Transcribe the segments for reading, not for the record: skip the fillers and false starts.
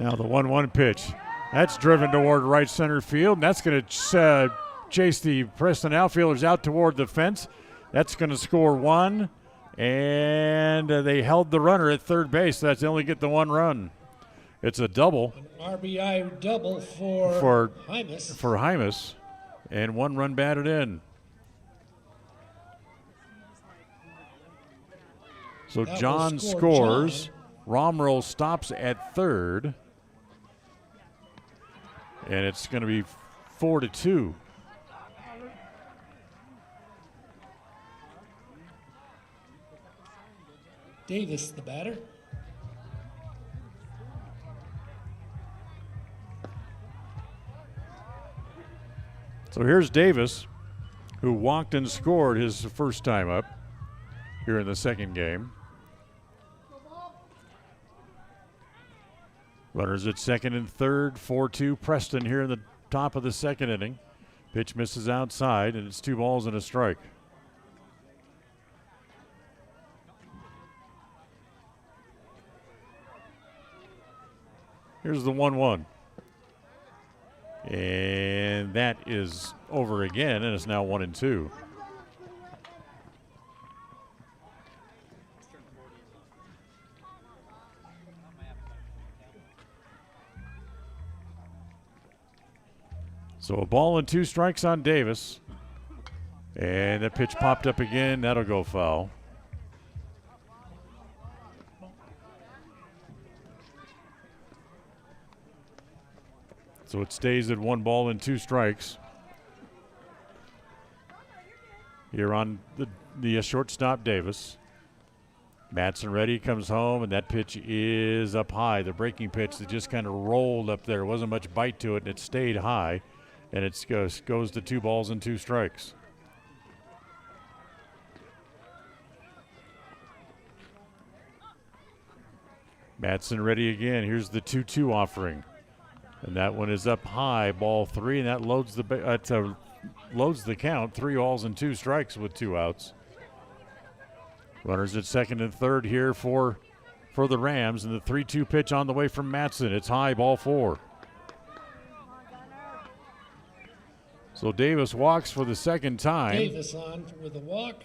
Now the 1-1 pitch. That's driven toward right center field, and that's going to chase the Preston outfielders out toward the fence. That's going to score one, and they held the runner at third base. So that's only get the one run. It's a double. An RBI double for Hymas. For Hymas, and one run batted in. So That John will score scores. John. Romero stops at third. And it's going to be 4-2. Davis, the batter. So here's Davis, who walked and scored his first time up here in the second game. Runners at second and third, 4-2 Preston here in the top of the second inning. Pitch misses outside, and it's 2 balls and a strike. Here's the 1-1. And that is over again, and it's now 1-2. So a ball and 2 strikes on Davis. And that pitch popped up again. That'll go foul. So it stays at 1 ball and 2 strikes. Here on the shortstop, Davis. Matson ready, comes home, and that pitch is up high. The breaking pitch that just kind of rolled up there. Wasn't much bite to it, and it stayed high. And it goes to 2 balls and 2 strikes. Matson ready again. Here's the 2-2 offering. And that one is up high, ball 3, and that loads the count. 3 balls and 2 strikes with 2 outs. Runners at second and third here for the Rams, and the 3-2 pitch on the way from Matson. It's high, ball 4. So Davis walks for the second time. Davis on with a walk.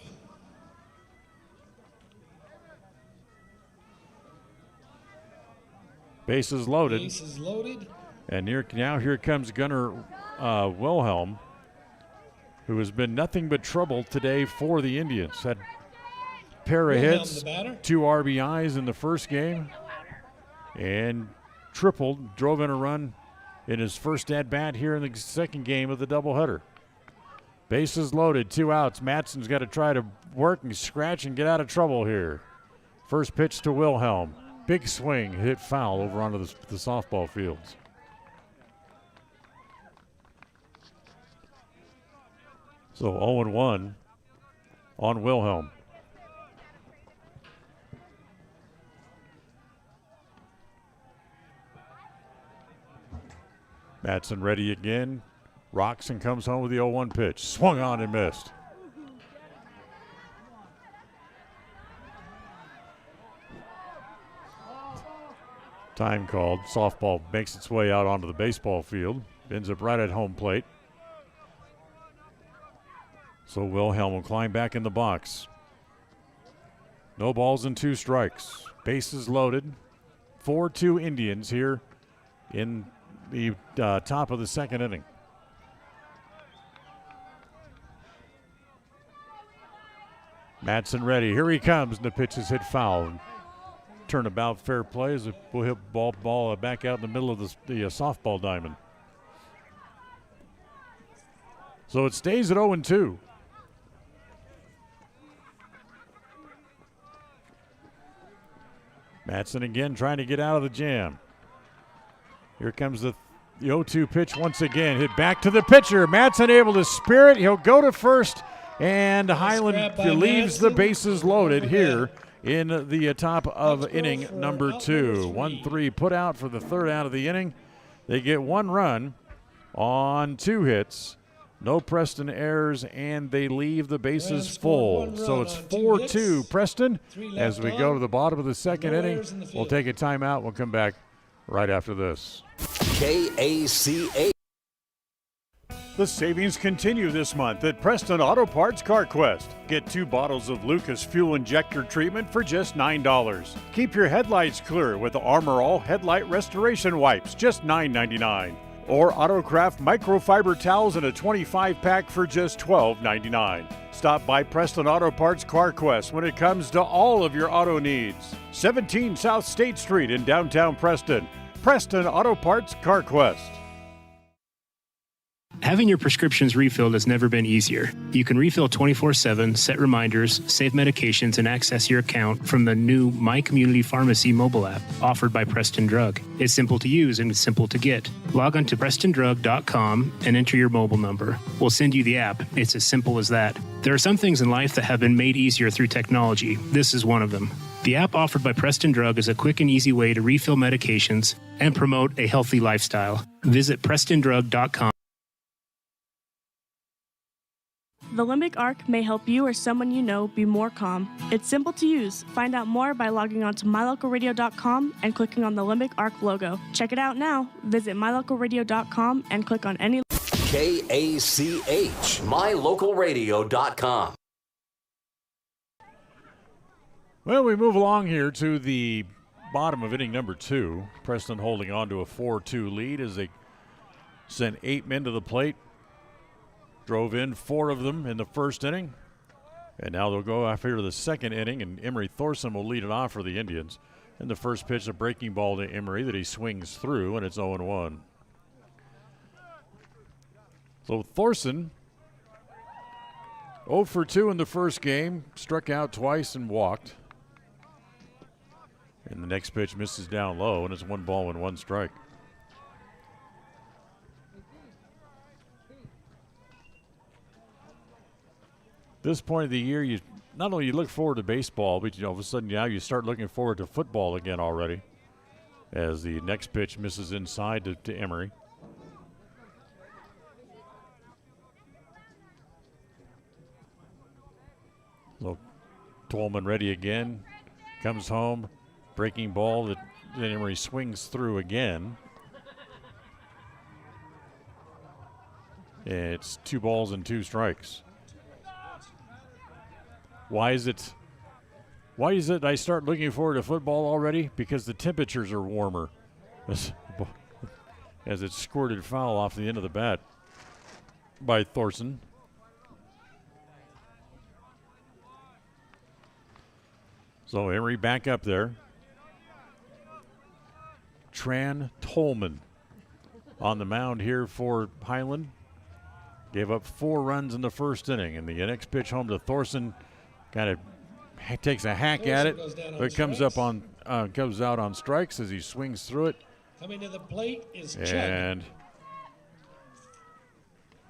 Bases loaded. Bases loaded. And here comes Gunnar Wilhelm, who has been nothing but trouble today for the Indians. Had a pair of hits, 2 RBIs in the first game, and drove in a run in his first at-bat here in the second game of the doubleheader. Bases loaded, 2 outs. Matson's got to try to work and scratch and get out of trouble here. First pitch to Wilhelm. Big swing, hit foul over onto the softball fields. So 0-1 on Wilhelm. Matson ready again. Rocks and comes home with the 0-1 pitch. Swung on and missed. Time called. Softball makes its way out onto the baseball field. Ends up right at home plate. So Wilhelm will climb back in the box. No balls and 2 strikes. Bases loaded. 4-2 Indians here in the top of the second inning. Matson ready. Here he comes, and the pitch is hit foul. Turnabout fair play as we'll hit ball back out in the middle of the softball diamond. So it stays at 0-2. Matson again trying to get out of the jam. Here comes the 0-2 pitch once again. Hit back to the pitcher. Matson able to spear it. He'll go to first, and Highland leaves the bases loaded here in the top of inning number 2. 1-3 put out for the third out of the inning. They get 1 run on 2 hits. No Preston errors, and they leave the bases full. So it's 4-2 Preston as we go to the bottom of the second inning. We'll take a timeout. We'll come back right after this. KACA. The savings continue this month at Preston Auto Parts Car Quest. Get 2 bottles of Lucas Fuel Injector Treatment for just $9. Keep your headlights clear with the Armor All Headlight Restoration Wipes, just $9.99. Or Autocraft Microfiber Towels in a 25-pack for just $12.99. Stop by Preston Auto Parts Car Quest when it comes to all of your auto needs. 17 South State Street in downtown Preston. Preston Auto Parts Car Quest. Having your prescriptions refilled has never been easier. You can refill 24/7, set reminders, save medications, and access your account from the new My Community Pharmacy mobile app offered by Preston Drug. It's simple to use and it's simple to get. Log on to prestondrug.com and enter your mobile number. We'll send you the app. It's as simple as that. There are some things in life that have been made easier through technology. This is one of them. The app offered by Preston Drug is a quick and easy way to refill medications and promote a healthy lifestyle. Visit prestondrug.com. The Limbic Arc may help you or someone you know be more calm. It's simple to use. Find out more by logging on to mylocalradio.com and clicking on the Limbic Arc logo. Check it out now. Visit mylocalradio.com and click on any... KACH, mylocalradio.com. Well, we move along here to the bottom of inning number 2. Preston holding on to a 4-2 lead as they sent 8 men to the plate. Drove in 4 of them in the first inning. And now they'll go after the second inning, and Emery Thorson will lead it off for the Indians. And the first pitch, a breaking ball to Emery that he swings through, and it's 0-1. So Thorson, 0 for 2 in the first game, struck out twice and walked. And the next pitch misses down low, and it's 1 ball and 1 strike. This point of the year, you not only you look forward to baseball, but all of a sudden now you start looking forward to football again already, as the next pitch misses inside to Emery. So Tolman ready again, comes home, breaking ball that then Emery swings through again. It's 2 balls and 2 strikes. Why is it I start looking forward to football already? Because the temperatures are warmer. As it squirted foul off the end of the bat by Thorson. So Emery back up there. Tran Tolman on the mound here for Highland. Gave up 4 runs in the first inning, and the next pitch home to Thorson kind of takes a hack at it, but it comes out on strikes as he swings through it. Coming to the plate is Chug. And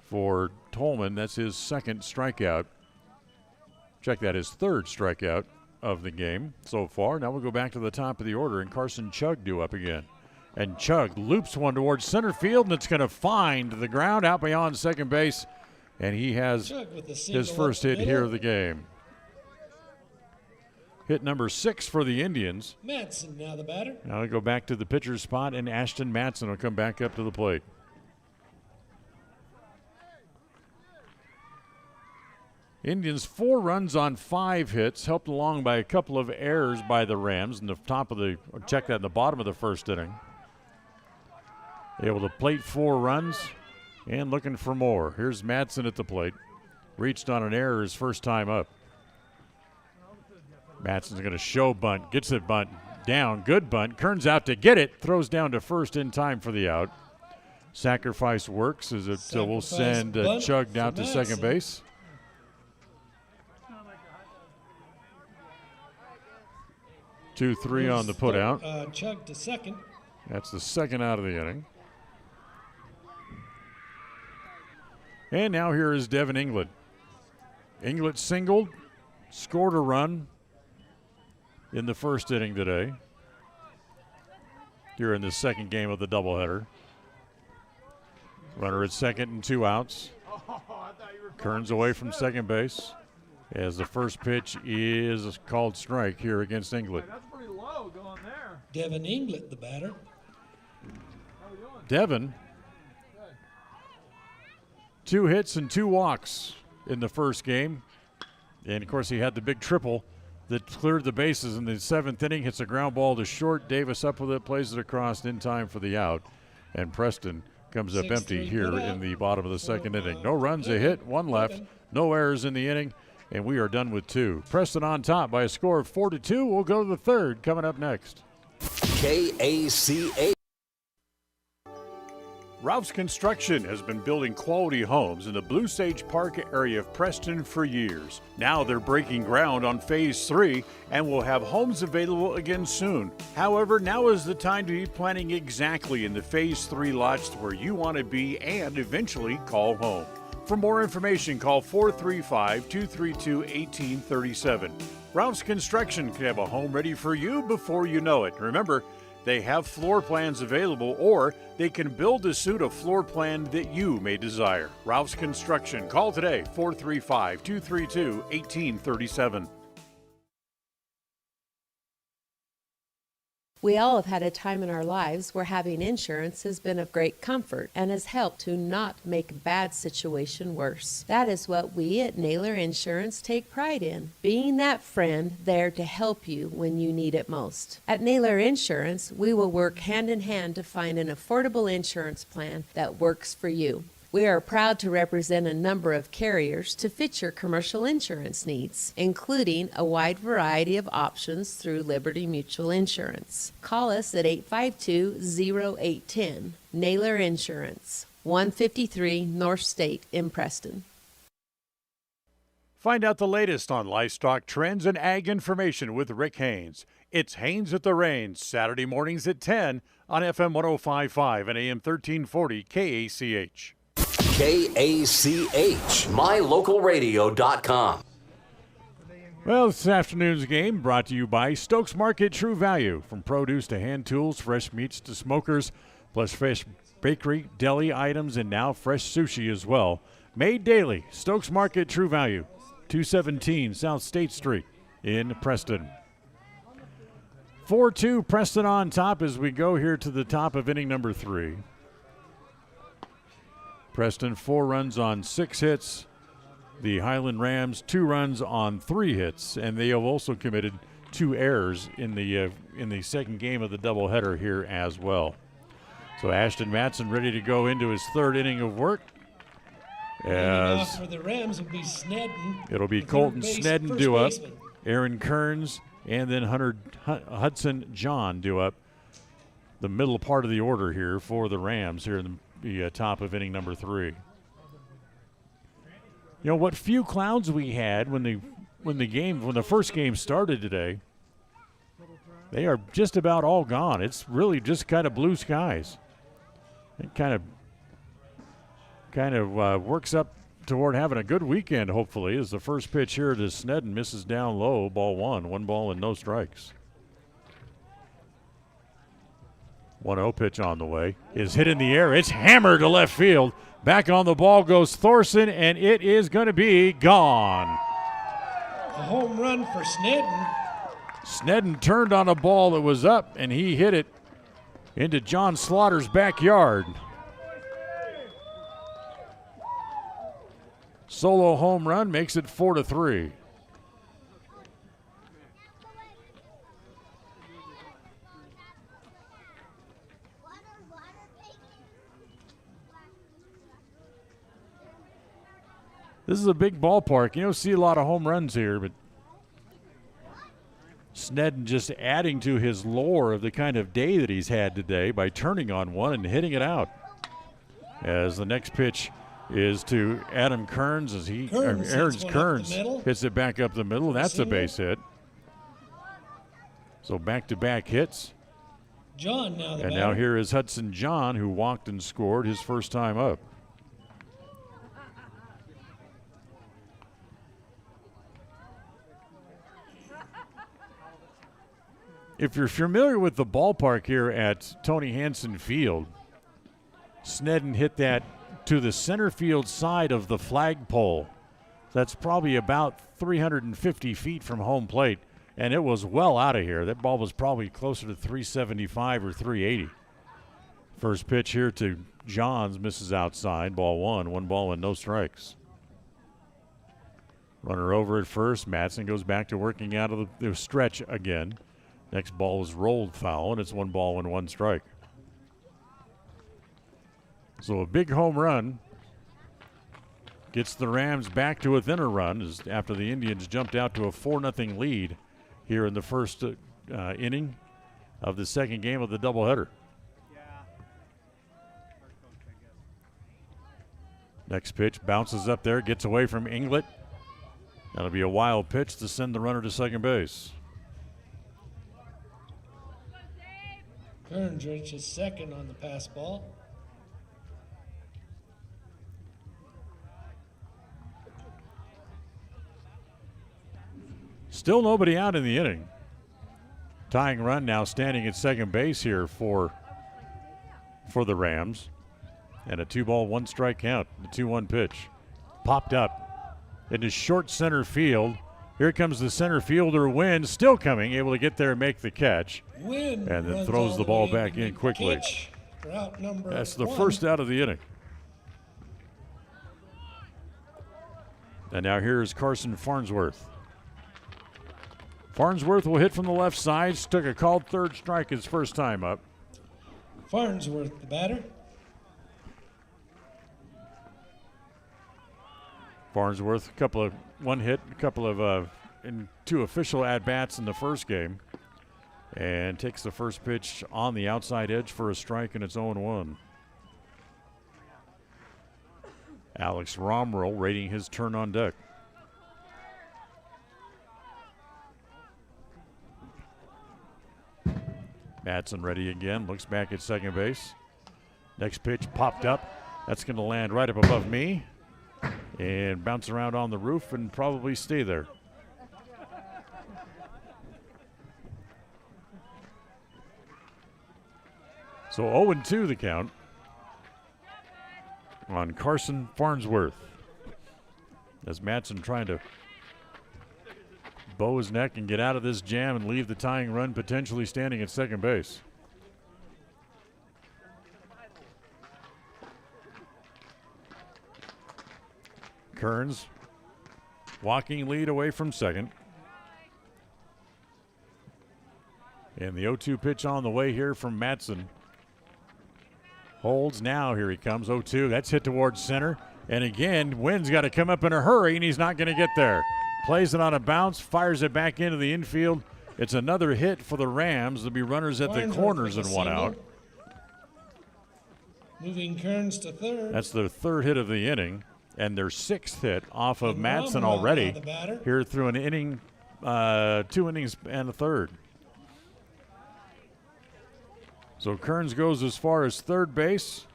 for Tolman, that's his 2nd strikeout. Check that, his 3rd strikeout of the game so far. Now we'll go back to the top of the order, and Carson Chug due up again. And Chug loops one towards center field, and it's going to find the ground out beyond second base. And he has his first hit here of the game. Hit number 6 for the Indians. Madsen now the batter. Now we go back to the pitcher's spot, and Ashton Madsen will come back up to the plate. Indians 4 runs on 5 hits, helped along by a couple of errors by the Rams in the top of the, check that, in the bottom of the first inning. Able to plate 4 runs and looking for more. Here's Madsen at the plate. Reached on an error his first time up. Madsen's going to show bunt, gets the bunt down, good bunt, turns out to get it, throws down to first in time for the out. Sacrifice works as it will send Chug down to second base. Two, 3 on the put out. Chug to second. That's the 2nd out of the inning. And now here is Devin England. England singled, scored a run in the first inning today. Here in the second game of the doubleheader. Runner at second and 2 outs. Kearns away from second base as the first pitch is a called strike here against England. Devin England the batter. Devin, 2 hits and 2 walks in the first game. And, of course, he had the big triple that cleared the bases in the 7th inning, hits a ground ball to short. Davis up with it, plays it across in time for the out. And Preston comes up empty here in the bottom of the 2nd inning. No runs, a hit, 1 left, no errors in the inning, and we are done with 2. Preston on top by a score of 4-2. We'll go to the 3rd coming up next. KACA. Ralph's Construction has been building quality homes in the Blue Sage Park area of Preston for years. Now they're breaking ground on Phase 3 and will have homes available again soon. However, now is the time to be planning exactly in the Phase 3 lots where you want to be and eventually call home. For more information, call 435-232-1837. Ralph's Construction can have a home ready for you before you know it. Remember, they have floor plans available, or they can build to suit a floor plan that you may desire. Ralph's Construction. Call today, 435-232-1837. We all have had a time in our lives where having insurance has been of great comfort and has helped to not make a bad situation worse. That is what we at Naylor Insurance take pride in, being that friend there to help you when you need it most. At Naylor Insurance, we will work hand in hand to find an affordable insurance plan that works for you. We are proud to represent a number of carriers to fit your commercial insurance needs, including a wide variety of options through Liberty Mutual Insurance. Call us at 852-0810. Naylor Insurance, 153 North State in Preston. Find out the latest on livestock trends and ag information with Rick Haynes. It's Haynes at the Reins, Saturday mornings at 10 on FM 105.5 and AM 1340 KACH. KACH, mylocalradio.com. Well, this afternoon's game brought to you by Stokes Market True Value. From produce to hand tools, fresh meats to smokers, plus fresh bakery, deli items, and now fresh sushi as well. Made daily, Stokes Market True Value, 217 South State Street in Preston. 4-2 Preston on top as we go here to the top of inning number 3. Preston 4 runs on 6 hits. The Highland Rams 2 runs on 3 hits, and they have also committed 2 errors in the second game of the doubleheader here as well. So Ashton Matson ready to go into his 3rd inning of work. As for the Rams will be Snedden. It'll be Colton Snedden due up, Aaron Kearns, and then Hudson John due up. The middle part of the order here for the Rams here in the top of inning number 3. You know what few clouds we had when the first game started today, they are just about all gone. It's really just kind of blue skies. It kind of works up toward having a good weekend, hopefully, as the first pitch here to Snedden misses down low, ball 1 ball and no strikes. 1-0 pitch on the way. Is hit in the air. It's hammered to left field. Back on the ball goes Thorson, and it is going to be gone. A home run for Snedden. Snedden turned on a ball that was up, and he hit it into John Slaughter's backyard. Solo home run makes it 4-3. This is a big ballpark. You don't see a lot of home runs here, but Snedden just adding to his lore of the kind of day that he's had today by turning on one and hitting it out. As the next pitch is to Adam Kearns as Aaron Kearns hits it back up the middle. That's a base hit. So back-to-back hits. John now the batter. Now here is Hudson John, who walked and scored his first time up. If you're familiar with the ballpark here at Tony Hansen Field, Snedden hit that to the center field side of the flagpole. That's probably about 350 feet from home plate, and it was well out of here. That ball was probably closer to 375 or 380. First pitch here to Johns misses outside. Ball one. 1 ball and no strikes. Runner over at first. Madsen goes back to working out of the stretch again. Next ball is rolled foul, and it's 1 ball and 1 strike. So a big home run gets the Rams back to within a run after the Indians jumped out to a 4-0 lead here in the first inning of the second game of the doubleheader. Next pitch bounces up there, gets away from Inglet. That'll be a wild pitch to send the runner to second base. Kearns reaches second on the pass ball. Still nobody out in the inning. Tying run now standing at second base here for the Rams. And a 2-ball, 1 strike count. The 2-1 pitch. Popped up into short center field. Here comes the center fielder, Wynn, still coming, able to get there and make the catch. Wynn and then runs throws all the ball way back to in make the quickly. catch for out number That's the 1. first out of the inning. And now here's Carson Farnsworth. Farnsworth will hit from the left side. Took a called third strike his first time up. Farnsworth, the batter. Farnsworth, one hit, a couple of in 2 official at-bats in the first game. And takes the first pitch on the outside edge for a strike, and it's 0-1. Alex Romrell waiting his turn on deck. Madsen ready again, looks back at second base. Next pitch popped up. That's going to land right up above me and bounce around on the roof and probably stay there. So 0-2 the count on Carson Farnsworth. As Madsen trying to bow his neck and get out of this jam and leave the tying run potentially standing at second base. Kearns walking lead away from second. And the 0-2 pitch on the way here from Madsen. Holds now, here he comes, 0-2. That's hit towards center. And again, Wynn's got to come up in a hurry, and he's not going to get there. Plays it on a bounce, fires it back into the infield. It's another hit for the Rams. There'll be runners at the corners and 1 out. Moving Kearns to third. That's their 3rd hit of the inning, and their 6th hit off of Madsen already here through an inning, 2 innings and a third. So Kearns goes as far as third base.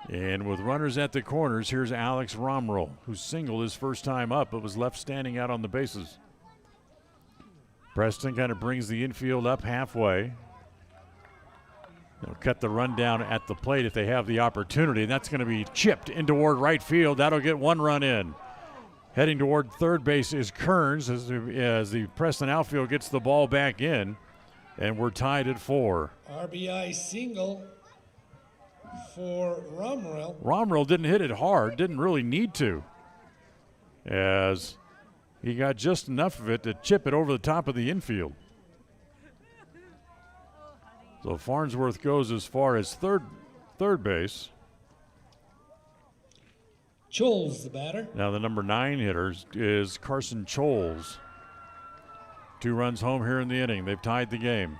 And with runners at the corners, here's Alex Romrell, who singled his first time up but was left standing out on the bases. Preston kind of brings the infield up halfway. They'll cut the run down at the plate if they have the opportunity. That's going to be chipped in toward right field. That'll get 1 run in. Heading toward third base is Kearns as the Preston outfield gets the ball back in. And we're tied at 4. RBI single for Romrell. Romrell didn't hit it hard, didn't really need to, as he got just enough of it to chip it over the top of the infield. So Farnsworth goes as far as third base. Choles, the batter. Now the number 9 hitter is Carson Choles. 2 runs home here in the inning. They've tied the game.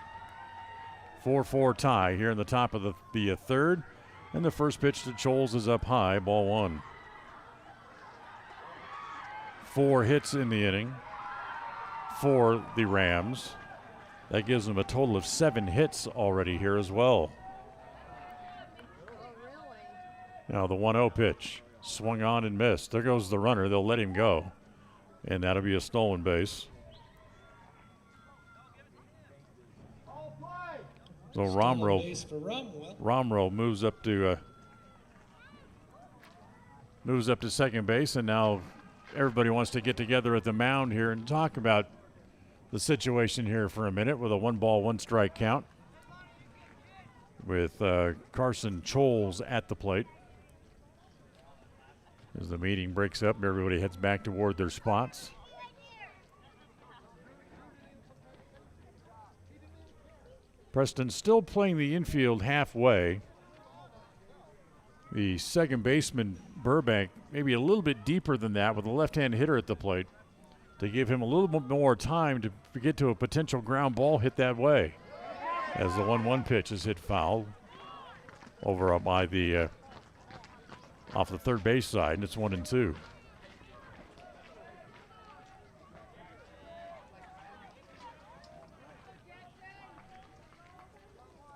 4-4 tie here in the top of the third. And the first pitch to Choles is up high, ball 1. 4 hits in the inning for the Rams. That gives them a total of 7 hits already here as well. Now the 1-0 pitch. Swung on and missed. There goes the runner. They'll let him go. And that'll be a stolen base. So Romrell moves up to second base, and now everybody wants to get together at the mound here and talk about the situation here for a minute with a 1-ball, 1 strike count. with Carson Choles at the plate. As the meeting breaks up, everybody heads back toward their spots. Preston still playing the infield halfway. The second baseman, Burbank, maybe a little bit deeper than that with a left-hand hitter at the plate to give him a little bit more time to get to a potential ground ball hit that way. As the 1-1 pitch is hit foul over by the off the third base side, and it's 1-2.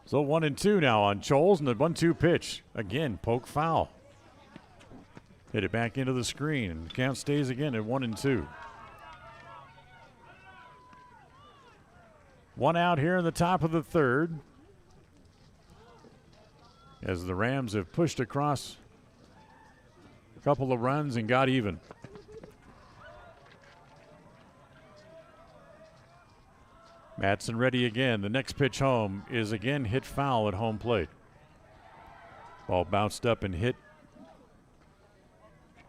So 1-2 now on Choles, and the 1-2 pitch. Again, poke foul. Hit it back into the screen, and the count stays again at 1-2. One out here in the top of the third. As the Rams have pushed across a couple of runs and got even. Madsen ready again. The next pitch home is again hit foul at home plate. Ball bounced up and hit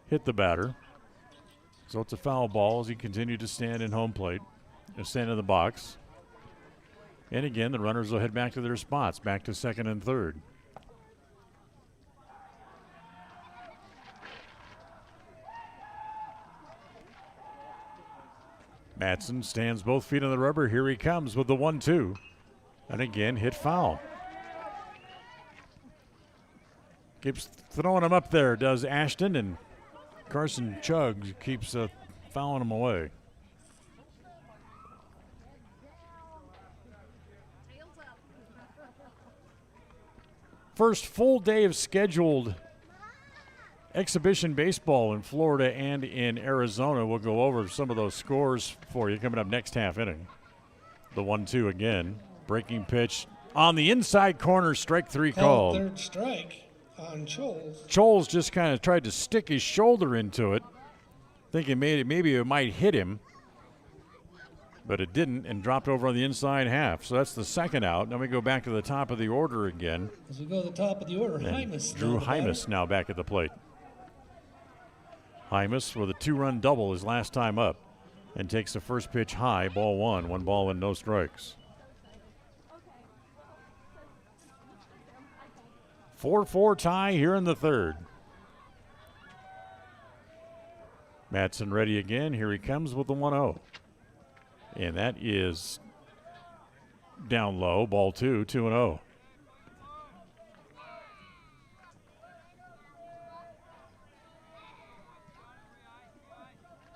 the batter. So it's a foul ball as he continued to stand in home plate, stand in the box. And again, the runners will head back to their spots, back to second and third. Madsen stands both feet on the rubber. Here he comes with the 1-2. And again, hit foul. Keeps throwing him up there, does Ashton, and Carson Chuggs keeps fouling him away. First full day of scheduled exhibition baseball in Florida and in Arizona. We'll go over some of those scores for you coming up next half inning. The 1-2 again. Breaking pitch on the inside corner, strike three called. Third strike on Choles. Choles just kind of tried to stick his shoulder into it, thinking maybe it might hit him, but it didn't, and dropped over on the inside half. So that's the second out. Now we go back to the top of the order again. As we go to the top of the order, Hymas. Drew Hymas now back at the plate. Hymas with a 2-run double his last time up and takes the first pitch high, ball one. 1 ball and no strikes. 4-4 tie here in the third. Madsen ready again. Here he comes with the 1-0. And that is down low, ball 2, 2-0.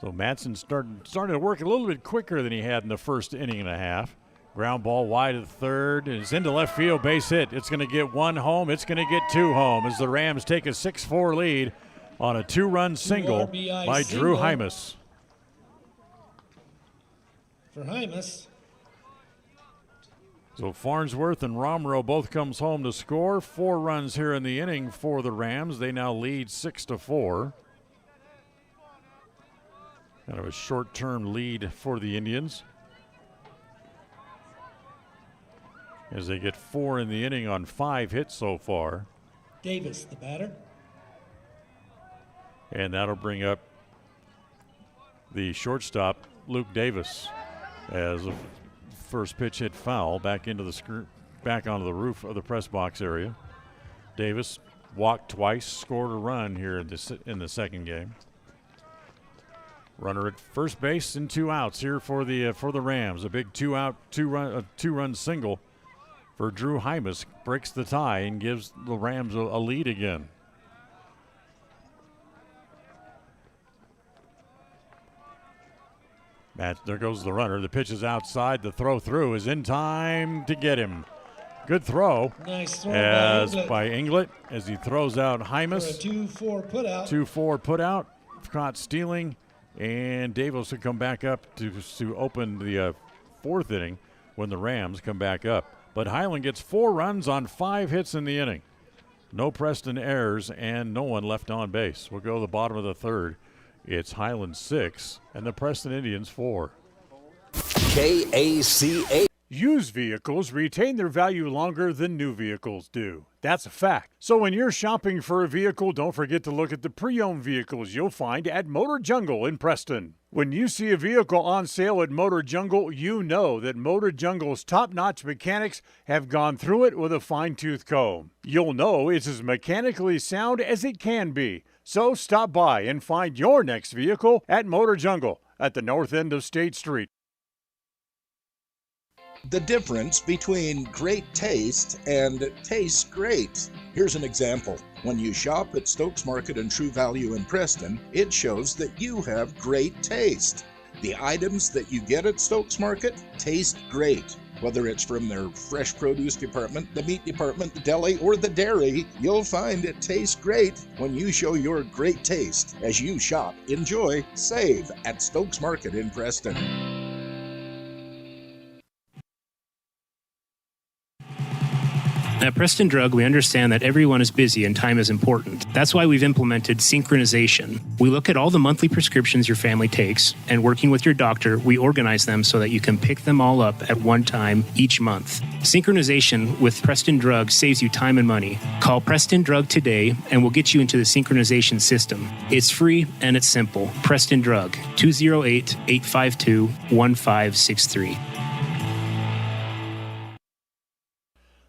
So Madsen started to work a little bit quicker than he had in the first inning and a half. Ground ball wide of third, and it's into left field, base hit. It's going to get 1 home. It's going to get 2 home as the Rams take a 6-4 lead on a 2-run single by Drew Hymas. For Hymas. So Farnsworth and Romero both comes home to score. 4 runs here in the inning for the Rams. They now lead 6-4. Kind of a short-term lead for the Indians, as they get 4 in the inning on 5 hits so far. Davis, the batter. And that'll bring up the shortstop, Luke Davis, as a first pitch hit foul back onto the roof of the press box area. Davis walked twice, scored a run here in the second game. Runner at first base and 2 outs here for the Rams. A big 2-run single for Drew Hymas breaks the tie and gives the Rams a lead again. There goes the runner. The pitch is outside. The throw through is in time to get him. Good throw. Nice throw by Inglet as he throws out Hymas. For a 2-4 put out. 2-4 put out. Caught stealing. And Davis will come back up to open the 4th inning when the Rams come back up. But Highland gets 4 runs on 5 hits in the inning. No Preston errors and no one left on base. We'll go to the bottom of the third. It's Highland 6 and the Preston Indians 4. KACA. Used vehicles retain their value longer than new vehicles do. That's a fact. So when you're shopping for a vehicle, don't forget to look at the pre-owned vehicles you'll find at Motor Jungle in Preston. When you see a vehicle on sale at Motor Jungle, you know that Motor Jungle's top-notch mechanics have gone through it with a fine-tooth comb. You'll know it's as mechanically sound as it can be. So stop by and find your next vehicle at Motor Jungle at the north end of State Street. The difference between great taste and tastes great. Here's an example. When you shop at Stokes Market and True Value in Preston, it shows that you have great taste. The items that you get at Stokes Market taste great. Whether it's from their fresh produce department, the meat department, the deli, or the dairy, you'll find it tastes great when you show your great taste. As you shop, enjoy, save at Stokes Market in Preston. At Preston Drug, we understand that everyone is busy and time is important. That's why we've implemented synchronization. We look at all the monthly prescriptions your family takes, and working with your doctor, we organize them so that you can pick them all up at one time each month. Synchronization with Preston Drug saves you time and money. Call Preston Drug today, and we'll get you into the synchronization system. It's free and it's simple. Preston Drug, 208-852-1563.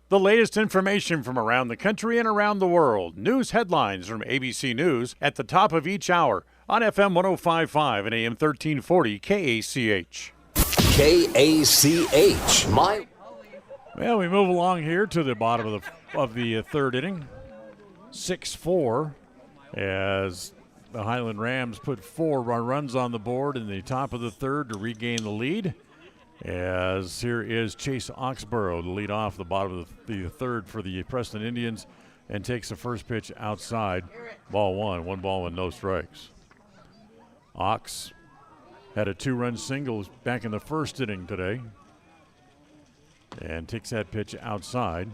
The latest information from around the country and around the world. News headlines from ABC News at the top of each hour on FM 105.5 and AM 1340 KACH. KACH. Well, we move along here to the bottom of the third inning. 6-4 as the Highland Rams put 4 runs on the board in the top of the third to regain the lead. As here is Chase Oxborough to lead off the bottom of the third for the Preston Indians and takes the first pitch outside. Ball 1 ball and no strikes. Ox had a 2-run single back in the first inning today and takes that pitch outside.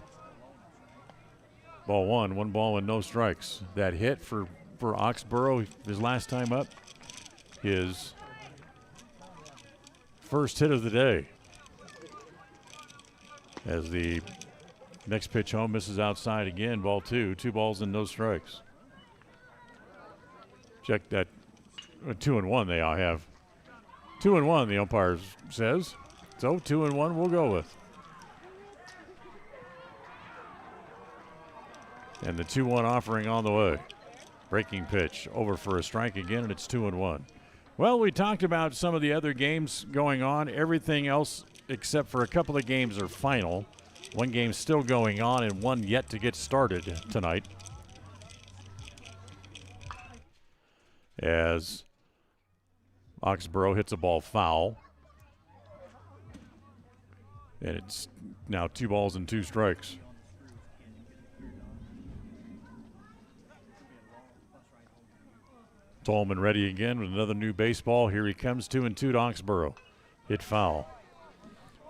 Ball 1 ball and no strikes. That hit for Oxborough his last time up, his first hit of the day. As the next pitch home misses outside again, ball 2 balls and no strikes. Check that. 2-1 they all have. 2-1 the umpire says. So 2-1 we'll go with. And the 2-1 offering on the way. Breaking pitch over for a strike again, and it's 2-1. Well, we talked about some of the other games going on. Everything else except for a couple of games are final. One game still going on and one yet to get started tonight. As Oxborough hits a ball foul. And it's now 2 balls and 2 strikes. Tolman ready again with another new baseball. Here he comes, 2-2 to Oxborough. Hit foul.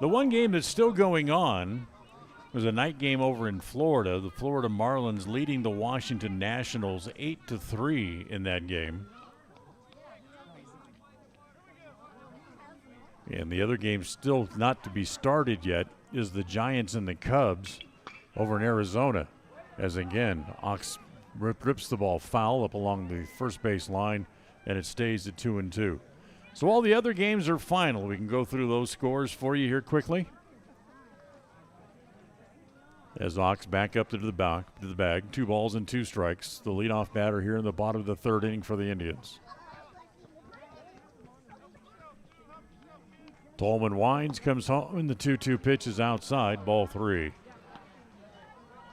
The one game that's still going on was a night game over in Florida. The Florida Marlins leading the Washington Nationals 8-3 in that game. And the other game still not to be started yet is the Giants and the Cubs over in Arizona. As again, Ox rips the ball foul up along the first base line, and it stays at 2-2. So all the other games are final. We can go through those scores for you here quickly. As Ox back up to the bag, 2 balls and 2 strikes. The leadoff batter here in the bottom of the third inning for the Indians. Tolman winds, comes home, and the 2-2 pitch is outside, ball 3.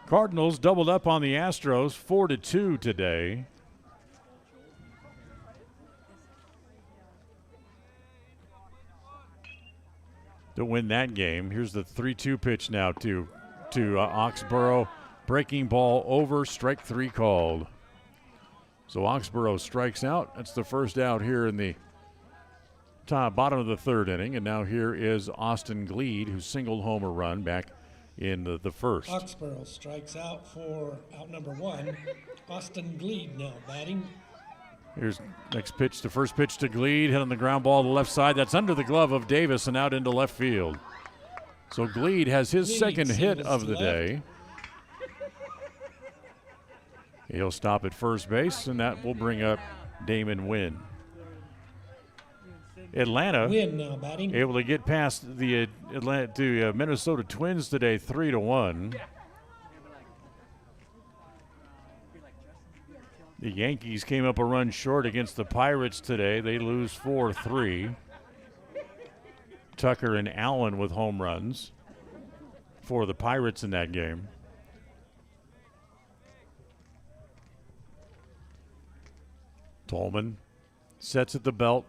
Cardinals doubled up on the Astros 4-2 today. To win that game. Here's the 3-2 pitch now to Oxborough. Breaking ball over, strike 3 called. So Oxborough strikes out. That's the first out here in the bottom of the third inning. And now here is Austin Gleed, who singled home a run back in the first. Oxborough strikes out for out number 1. Austin Gleed now batting. Here's next pitch, the first pitch to Gleed, hit on the ground ball to the left side. That's under the glove of Davis and out into left field. So Gleed has his Gleed second hit singles of to the left. day. He'll stop at first base, and that will bring up Damon Wynn. Atlanta Win now batting. able to get past the Minnesota Twins today, 3-1. The Yankees came up a run short against the Pirates today. They lose 4-3. Tucker and Allen with home runs for the Pirates in that game. Tolman sets at the belt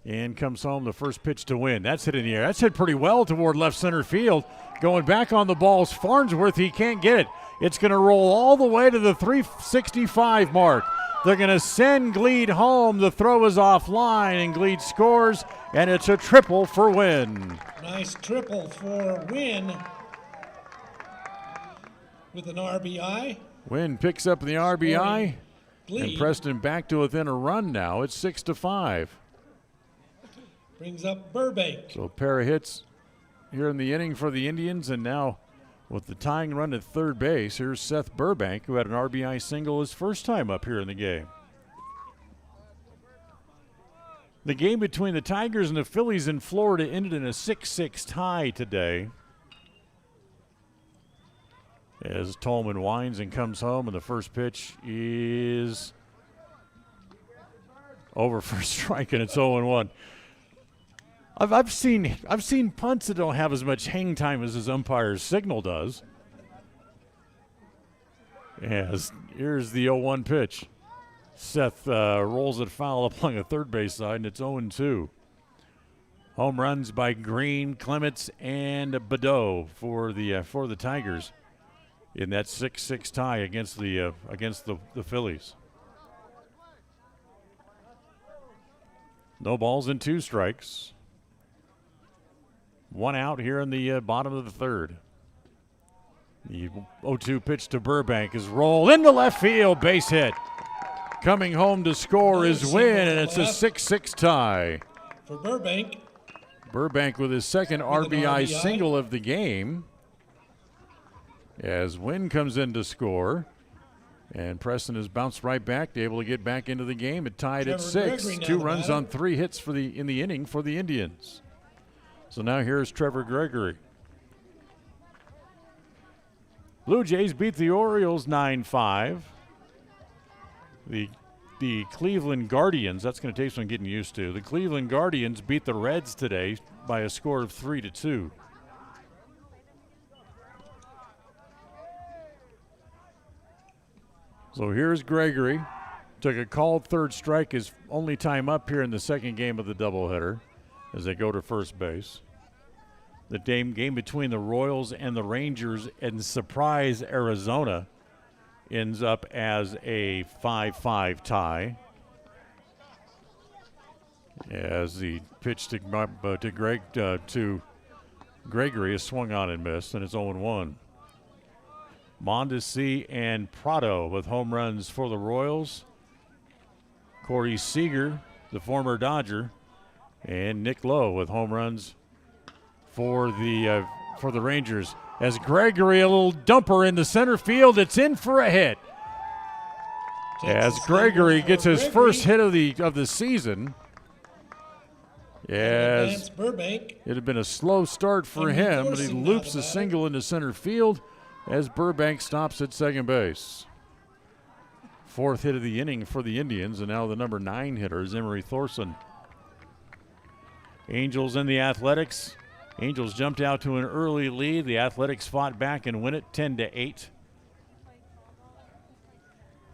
and comes home. The first pitch to Win. That's hit in the air. That's hit pretty well toward left center field. Going back on the ball's Farnsworth. He can't get it. It's going to roll all the way to the 365 mark. They're going to send Gleed home. The throw is offline, and Gleed scores, and it's a triple for Win. Nice triple for Win with an RBI. Win picks up the RBI, Gleed and Preston back to within a run now. It's 6-5. brings up Burbank. So a pair of hits here in the inning for the Indians, and now with the tying run at third base, here's Seth Burbank, who had an RBI single his first time up here in the game. The game between the Tigers and the Phillies in Florida ended in a 6-6 tie today. As Tolman winds and comes home, and the first pitch is over for a strike, and it's 0-1. I've seen punts that don't have as much hang time as his umpire's signal does. As here's the 0-1 pitch. Seth rolls it foul up along the third base side, and it's 0-2. Home runs by Green, Clements, and Badeau for the Tigers in that 6-6 tie against the Phillies. No balls and 2 strikes. 1 out here in the bottom of the third. The 0-2 pitch to Burbank is rolled into left field, base hit. Coming home to score is Win, and it's a 6-6 tie. For Burbank. Burbank with his second RBI single of the game. As Win comes in to score. And Preston has bounced right back, able to get back into the game. It tied at 6. 2 runs on 3 hits in the inning for the Indians. So now here's Trevor Gregory. Blue Jays beat the Orioles 9-5. The Cleveland Guardians, that's going to take some getting used to. The Cleveland Guardians beat the Reds today by a score of 3-2. So here's Gregory. Took a called third strike, his only time up here in the second game of the doubleheader as they go to first base. The game between the Royals and the Rangers in Surprise, Arizona ends up as a 5-5 tie. As the pitch to Gregory is swung on and missed, and it's 0-1. Mondesi and Prado with home runs for the Royals. Corey Seager, the former Dodger, and Nick Lowe with home runs for the Rangers. As Gregory, a little dumper in the center field, it's in for a hit. As Gregory gets his first hit of the season. As Burbank. It had been a slow start for him, but he loops a single into center field as Burbank stops at second base. 4th hit of the inning for the Indians, and now the number 9 hitter is Emery Thorson. Angels and the Athletics. Angels jumped out to an early lead. The Athletics fought back and win it 10-8.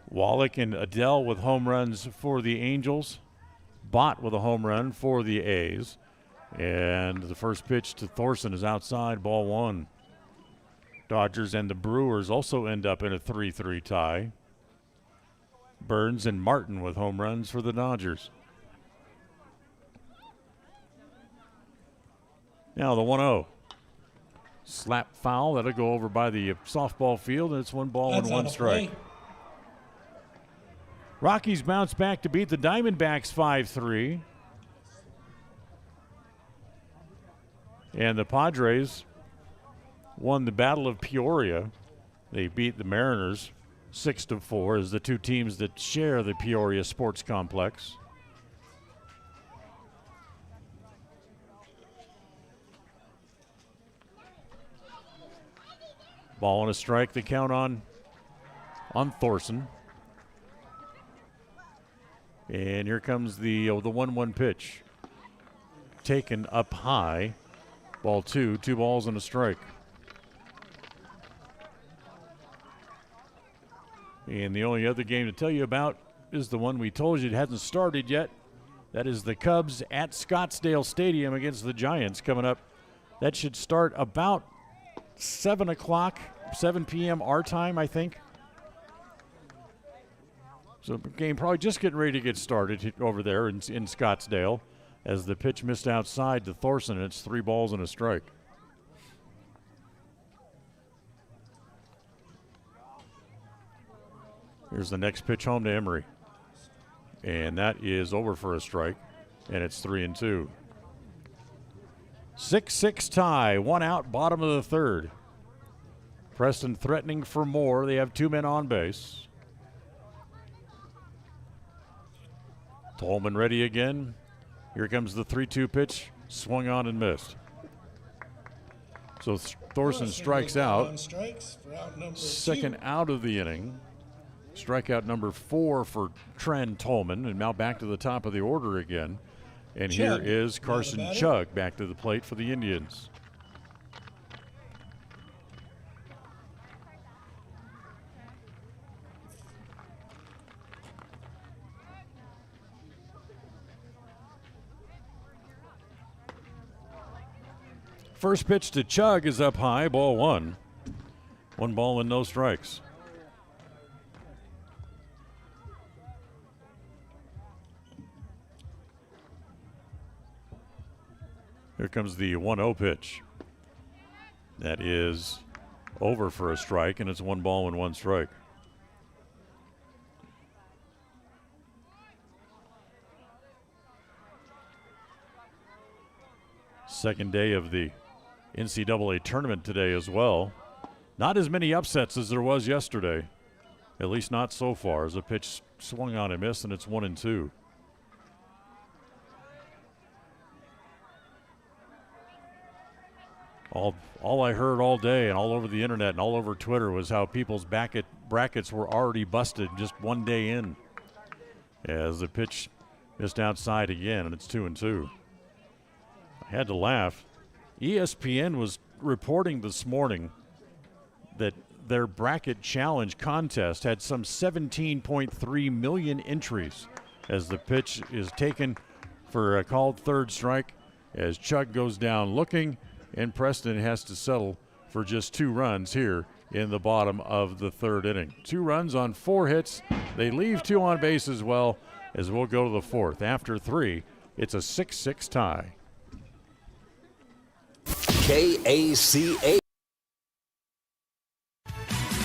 Wallach and Adele with home runs for the Angels. Bott with a home run for the A's. And the first pitch to Thorson is outside, ball 1. Dodgers and the Brewers also end up in a 3-3 tie. Burns and Martin with home runs for the Dodgers. Now the 1-0. Slap foul. That'll go over by the softball field, and it's 1 ball and 1 strike. Rockies bounce back to beat the Diamondbacks 5-3. And the Padres won the Battle of Peoria. They beat the Mariners 6-4 as the two teams that share the Peoria Sports Complex. Ball and a strike, the count on Thorson. And here comes the 1-1 pitch. Taken up high. Ball 2 balls and a strike. And the only other game to tell you about is the one we told you it hasn't started yet. That is the Cubs at Scottsdale Stadium against the Giants coming up. That should start about 7 p.m. our time, I think. So the game probably just getting ready to get started over there in Scottsdale as the pitch missed outside to Thorson, and it's 3 balls and a strike. Here's the next pitch home to Emery. And that is over for a strike, and it's 3-2. 6-6 tie, 1 out, bottom of the third. Preston threatening for more. They have 2 men on base. Tolman ready again. Here comes the 3-2 pitch, swung on and missed. So Thorson strikes out. Second out of the inning. Strikeout number 4 for Trent Tolman, and now back to the top of the order again. And here is Carson Chug back to the plate for the Indians. First pitch to Chug is up high, ball 1. 1 ball and no strikes. Here comes the 1-0 pitch. That is over for a strike, and it's 1 ball and 1 strike. Second day of the NCAA tournament today as well. Not as many upsets as there was yesterday, at least not so far, as a pitch swung on and missed, and it's 1-2. All I heard all day and all over the internet and all over Twitter was how people's brackets were already busted just one day in, as the pitch missed outside again, and it's 2-2. I had to laugh. ESPN was reporting this morning that their bracket challenge contest had some 17.3 million entries as the pitch is taken for a called third strike as Chug goes down looking, and Preston has to settle for just 2 runs here in the bottom of the third inning. 2 runs on 4 hits. They leave 2 on base as well, as we'll go to the 4th. After 3, it's a 6-6 tie. KACA.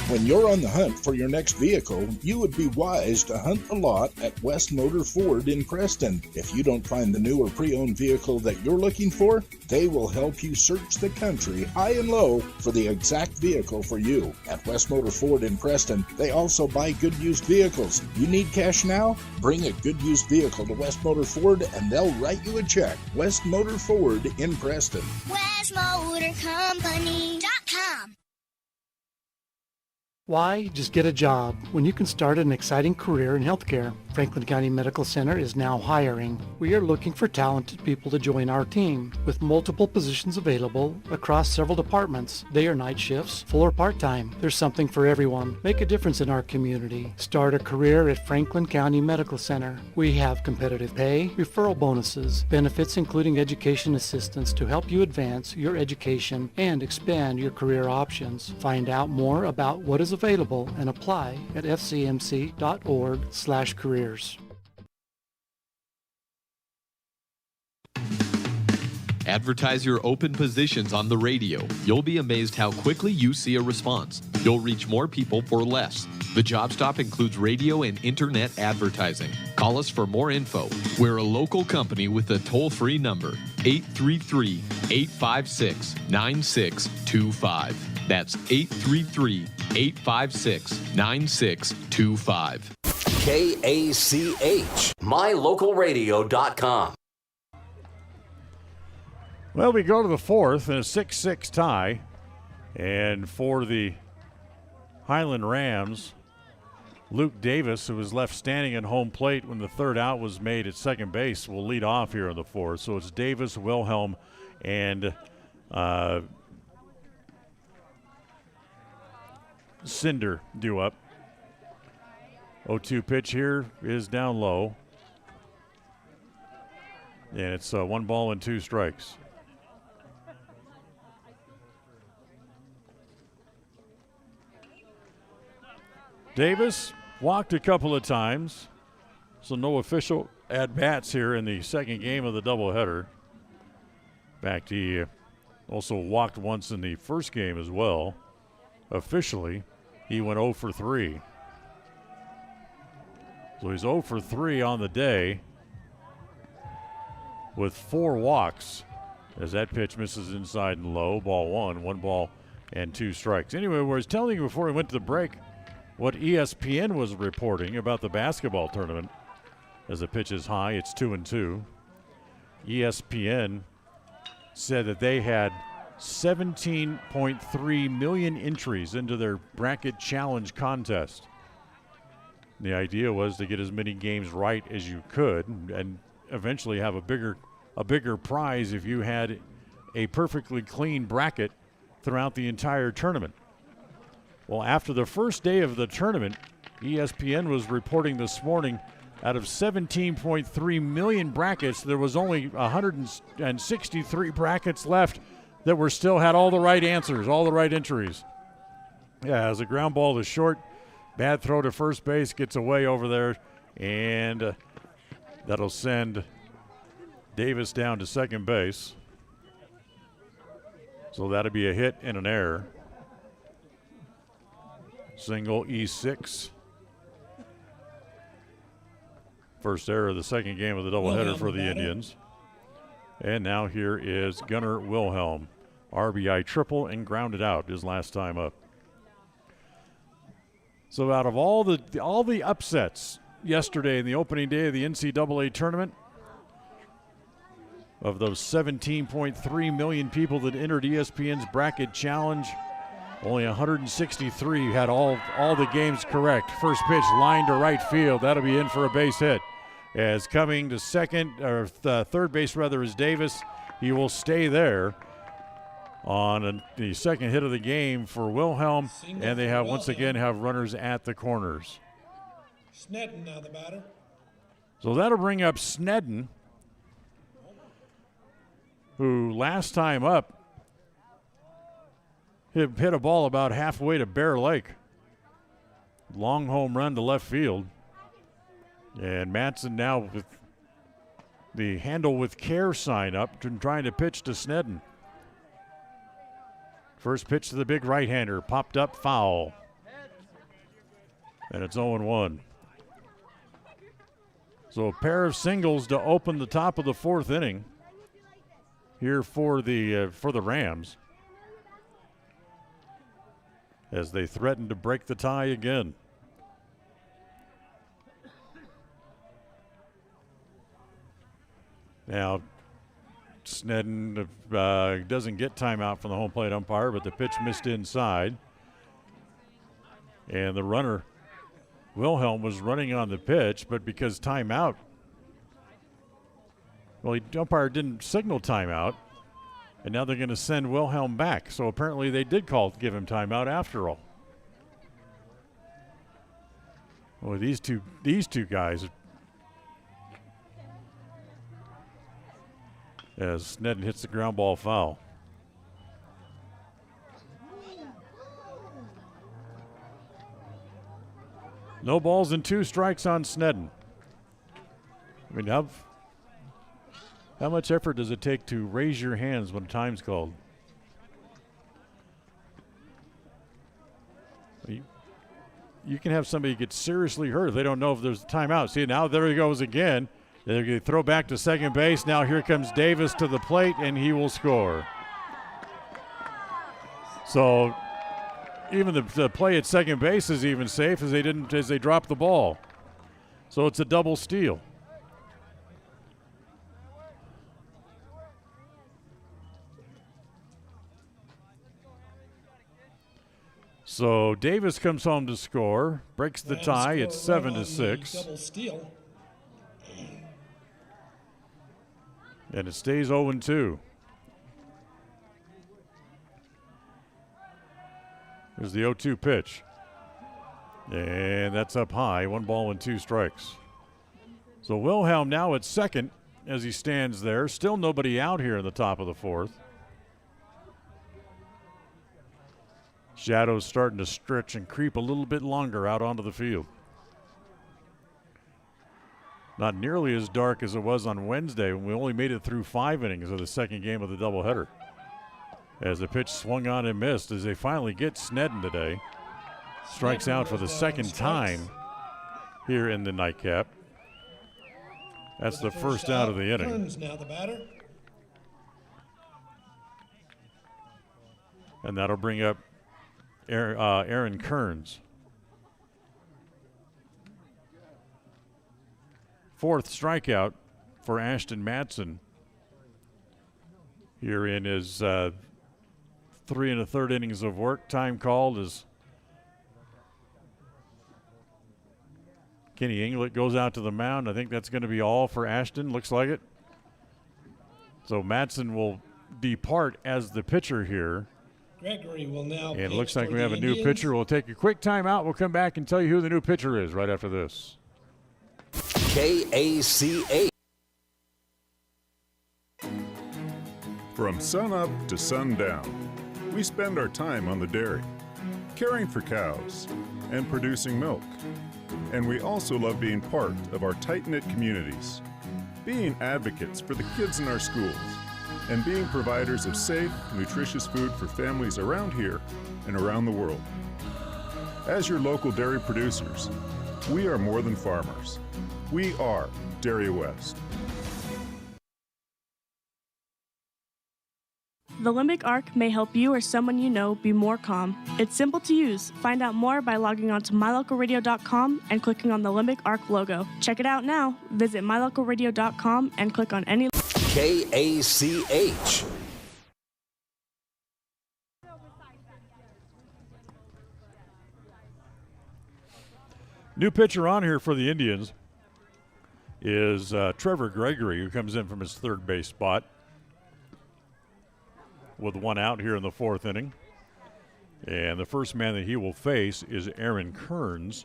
When you're on the hunt for your next vehicle, you would be wise to hunt the lot at West Motor Ford in Preston. If you don't find the new or pre-owned vehicle that you're looking for, they will help you search the country high and low for the exact vehicle for you. At West Motor Ford in Preston, they also buy good used vehicles. You need cash now? Bring a good used vehicle to West Motor Ford and they'll write you a check. West Motor Ford in Preston. WestMotorCompany.com. Why just get a job when you can start an exciting career in healthcare? Franklin County Medical Center is now hiring. We are looking for talented people to join our team with multiple positions available across several departments, day or night shifts, full or part-time. There's something for everyone. Make a difference in our community. Start a career at Franklin County Medical Center. We have competitive pay, referral bonuses, benefits including education assistance to help you advance your education and expand your career options. Find out more about what is available and apply at fcmc.org/careers. Advertise your open positions on the radio. You'll be amazed how quickly you see a response. You'll reach more people for less. The Job Stop includes radio and internet advertising. Call us for more info. We're a local company with a toll-free number, 833-856-9625. That's 833-856-9625. KACH, mylocalradio.com. Well, we go to the fourth in a 6-6 tie. And for the Highland Rams, Luke Davis, who was left standing at home plate when the third out was made at second base, will lead off here in the fourth. So it's Davis, Wilhelm, and Cinder due up. 0-2 pitch here is down low. And it's 1 ball and 2 strikes. Davis walked a couple of times, so no official at-bats here in the second game of the doubleheader. In fact, he also walked once in the first game as well. Officially, he went 0 for 3. So he's 0 for 3 on the day with 4 walks as that pitch misses inside and low. Ball 1, 1 ball and 2 strikes. Anyway, I was telling you before we went to the break what ESPN was reporting about the basketball tournament. As the pitch is high, it's 2-2. ESPN said that they had 17.3 million entries into their bracket challenge contest. The idea was to get as many games right as you could and eventually have a bigger prize if you had a perfectly clean bracket throughout the entire tournament. Well, after the first day of the tournament, ESPN was reporting this morning out of 17.3 million brackets, there was only 163 brackets left that were still had all the right answers, all the right entries. Yeah, as a ground ball to short, bad throw to first base, gets away over there, and that'll send Davis down to second base. So that'll be a hit and an error. Single E6. First error of the second game of the doubleheader for the Indians. And now here is Gunnar Wilhelm. RBI triple and grounded out his last time up. So out of all the upsets yesterday in the opening day of the NCAA tournament, of those 17.3 million people that entered ESPN's bracket challenge, only 163 had all the games correct. First pitch line to right field. That'll be in for a base hit. As coming to third base rather is Davis. He will stay there on the second hit of the game for Wilhelm, and they have once again have runners at the corners. Snedden now the batter. So that'll bring up Snedden, who last time up hit a ball about halfway to Bear Lake. Long home run to left field. And Matson now with the handle with care sign up, trying to pitch to Snedden. First pitch to the big right-hander, popped up, foul. And it's 0-1. So a pair of singles to open the top of the fourth inning here for the Rams, as they threaten to break the tie again. Now, Snedden doesn't get timeout from the home plate umpire, but the pitch missed inside. And the runner, Wilhelm, was running on the pitch, but because timeout, well, the umpire didn't signal timeout, and now they're going to send Wilhelm back. So apparently they did give him timeout after all. Well, these two guys, as Snedden hits the ground ball foul. No balls and 2 strikes on Snedden. I mean, how much effort does it take to raise your hands when time's called? You can have somebody get seriously hurt if they don't know if there's a timeout. See, now there he goes again. They're going to throw back to second base. Now here comes Davis to the plate, and he will score. So even the play at second base is even safe as they dropped the ball. So it's a double steal. So Davis comes home to score, breaks the tie. It's 7-6. Double steal. And it stays 0-2. Here's the 0-2 pitch. And that's up high. 1 ball and 2 strikes. So Wilhelm now at second as he stands there. Still nobody out here in the top of the 4th. Shadows starting to stretch and creep a little bit longer out onto the field. Not nearly as dark as it was on Wednesday when we only made it through 5 innings of the second game of the doubleheader. As the pitch swung on and missed as they finally get Snedden today. Strikes out for the second time here in the nightcap. That's the first out of the inning. Kearns now the batter. And that'll bring up Aaron Kearns. 4th strikeout for Ashton Matson here in his 3 1/3 innings of work. Time called as Kenny Inglet goes out to the mound. I think that's going to be all for Ashton. Looks like it. So Matson will depart as the pitcher here. Gregory will now. And it looks like we have a new pitcher. We'll take a quick timeout. We'll come back and tell you who the new pitcher is right after this. KACH. From sunup to sundown, we spend our time on the dairy, caring for cows and producing milk. And we also love being part of our tight-knit communities, being advocates for the kids in our schools, and being providers of safe, nutritious food for families around here and around the world. As your local dairy producers, we are more than farmers. We are Dairy West. The Limbic Arc may help you or someone you know be more calm. It's simple to use. Find out more by logging on to mylocalradio.com and clicking on the Limbic Arc logo. Check it out now. Visit mylocalradio.com and click on any KACH. New pitcher on here for the Indians is Trevor Gregory, who comes in from his third base spot with 1 out here in the 4th inning. And the first man that he will face is Aaron Kearns